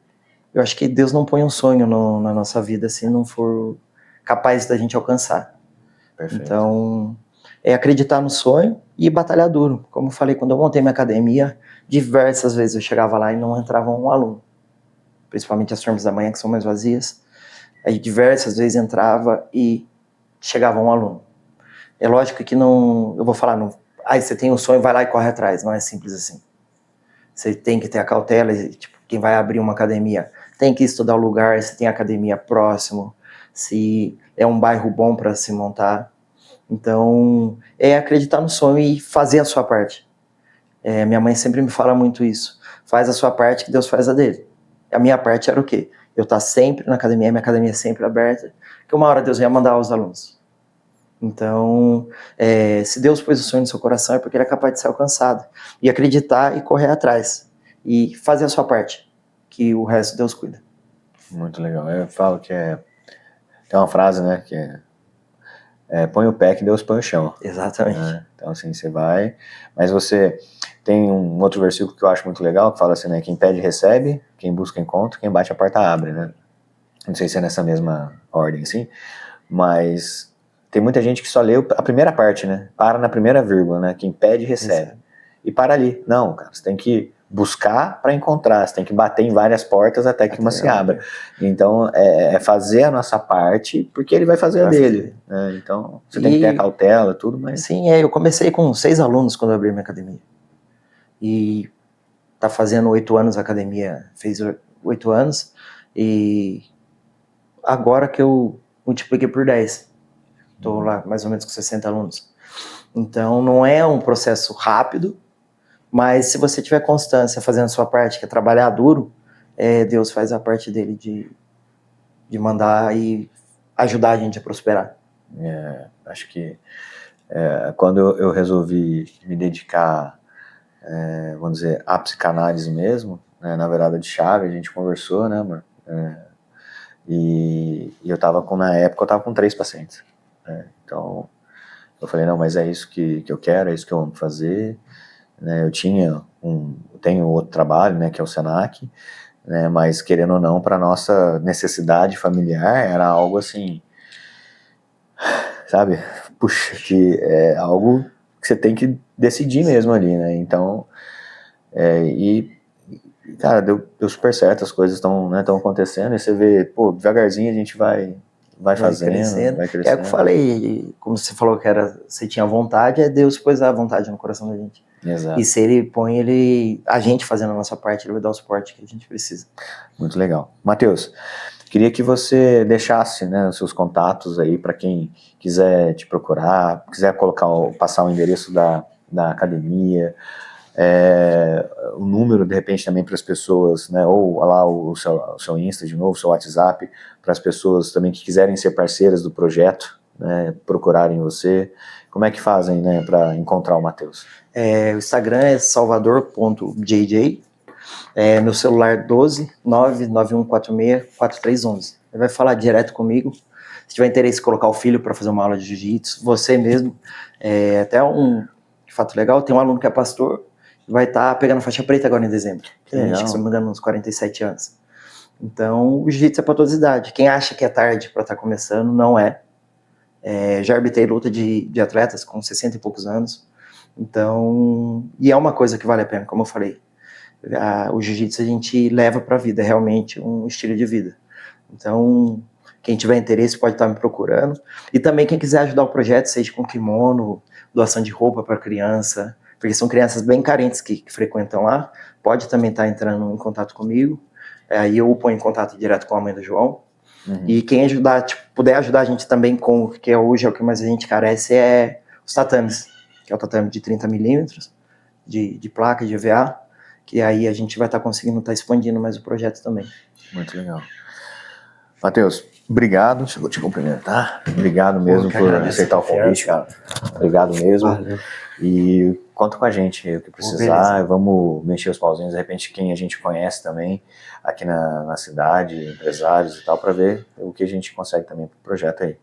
[SPEAKER 2] eu acho que Deus não põe um sonho na nossa vida se não for capaz da gente alcançar.
[SPEAKER 1] Perfeito.
[SPEAKER 2] Então, é acreditar no sonho e batalhar duro. Como eu falei, quando eu montei minha academia, diversas vezes eu chegava lá e não entrava um aluno. Principalmente as turmas da manhã, que são mais vazias. Aí diversas vezes entrava e chegava um aluno. É lógico que não... Eu vou falar, não, você tem um sonho, vai lá e corre atrás. Não é simples assim. Você tem que ter a cautela, tipo, quem vai abrir uma academia tem que estudar o lugar, se tem academia próximo, se é um bairro bom para se montar. Então, é acreditar no sonho e fazer a sua parte. Minha mãe sempre me fala muito isso. Faz a sua parte que Deus faz a dele. A minha parte era o quê? Eu estar sempre na academia, minha academia é sempre aberta, que uma hora Deus ia mandar os alunos. Então, se Deus pôs o sonho no seu coração é porque ele é capaz de ser alcançado. E acreditar e correr atrás. E fazer a sua parte, que o resto Deus cuida.
[SPEAKER 1] Muito legal. Eu falo que tem uma frase, né, que põe o pé que Deus põe o chão.
[SPEAKER 2] Exatamente.
[SPEAKER 1] Né? Então, assim, você vai, mas você tem um outro versículo que eu acho muito legal, que fala assim, né, quem pede recebe, quem busca encontra, quem bate a porta abre, né? Não sei se é nessa mesma ordem, assim, mas tem muita gente que só lê a primeira parte, né? Para na primeira vírgula, né? Quem pede recebe. E para ali. Não, cara, você tem que buscar para encontrar, você tem que bater em várias portas até que uma se abra. Então, é fazer a nossa parte, porque ele vai fazer a dele. Né? Então, você tem que ter a cautela, tudo, mas...
[SPEAKER 2] Sim, eu comecei com 6 alunos quando eu abri minha academia. E tá fazendo 8 anos a academia, fez 8 anos, e agora que eu multipliquei por 10. Tô lá mais ou menos com 60 alunos. Então, não é um processo rápido, mas se você tiver constância fazendo a sua parte, que é trabalhar duro, Deus faz a parte dele de mandar e ajudar a gente a prosperar.
[SPEAKER 1] Acho que quando eu resolvi me dedicar, vamos dizer, à psicanálise mesmo, né, na virada de chave, a gente conversou, né, amor? E eu tava na época eu tava com 3 pacientes. Né? Então, eu falei, não, mas é isso que eu quero, é isso que eu amo fazer. Né? Eu tenho outro trabalho, né, que é o Senac, né, mas querendo ou não, para nossa necessidade familiar, era algo assim, sabe? Puxa, que é algo que você tem que decidir mesmo ali, né? Então, cara, deu super certo, as coisas estão, né, acontecendo, e você vê, pô, devagarzinho a gente vai fazendo,
[SPEAKER 2] crescendo.
[SPEAKER 1] vai crescendo.
[SPEAKER 2] É o que eu falei, como você falou que você tinha vontade, Deus pôs a vontade no coração da gente.
[SPEAKER 1] Exato.
[SPEAKER 2] E se ele põe a gente fazendo a nossa parte, ele vai dar o suporte que a gente precisa.
[SPEAKER 1] Muito legal. Matheus, queria que você deixasse, né, os seus contatos aí para quem quiser te procurar, quiser passar o endereço da academia, o número, de repente, também para as pessoas, né, ou lá o seu Insta de novo, o seu WhatsApp, para as pessoas também que quiserem ser parceiras do projeto, né, procurarem você. Como é que fazem, né, para encontrar o Matheus?
[SPEAKER 2] O Instagram é salvador.jj, meu celular 12 99146 4311. Ele vai falar direto comigo. Se tiver interesse em colocar o filho para fazer uma aula de jiu-jitsu, você mesmo, até um fato legal, tem um aluno que é pastor, vai estar pegando faixa preta agora em dezembro. Tem gente que, se não me engano, uns 47 anos. Então, o jiu-jitsu é para todas as idades. Quem acha que é tarde para estar começando, não é. Já arbitrei luta de atletas com 60 e poucos anos. Então, e é uma coisa que vale a pena, como eu falei. O jiu-jitsu a gente leva para a vida, é realmente um estilo de vida. Então, quem tiver interesse pode estar me procurando. E também quem quiser ajudar o projeto, seja com kimono, doação de roupa para criança, porque são crianças bem carentes que frequentam lá, pode também estar entrando em contato comigo. Aí eu ponho em contato direto com a mãe do João. Uhum. E quem puder ajudar a gente também com, que hoje é o que mais a gente carece, é os tatames, que é o tatame de 30 milímetros, de placa, de EVA, que aí a gente vai estar conseguindo estar expandindo mais o projeto também.
[SPEAKER 1] Muito legal. Matheus, obrigado, chegou a te cumprimentar, obrigado mesmo por aceitar o convite, cara. Obrigado mesmo.
[SPEAKER 2] Valeu.
[SPEAKER 1] E conta com a gente, o que precisar, vamos mexer os pauzinhos, de repente quem a gente conhece também aqui na cidade, empresários e tal, para ver o que a gente consegue também pro projeto aí.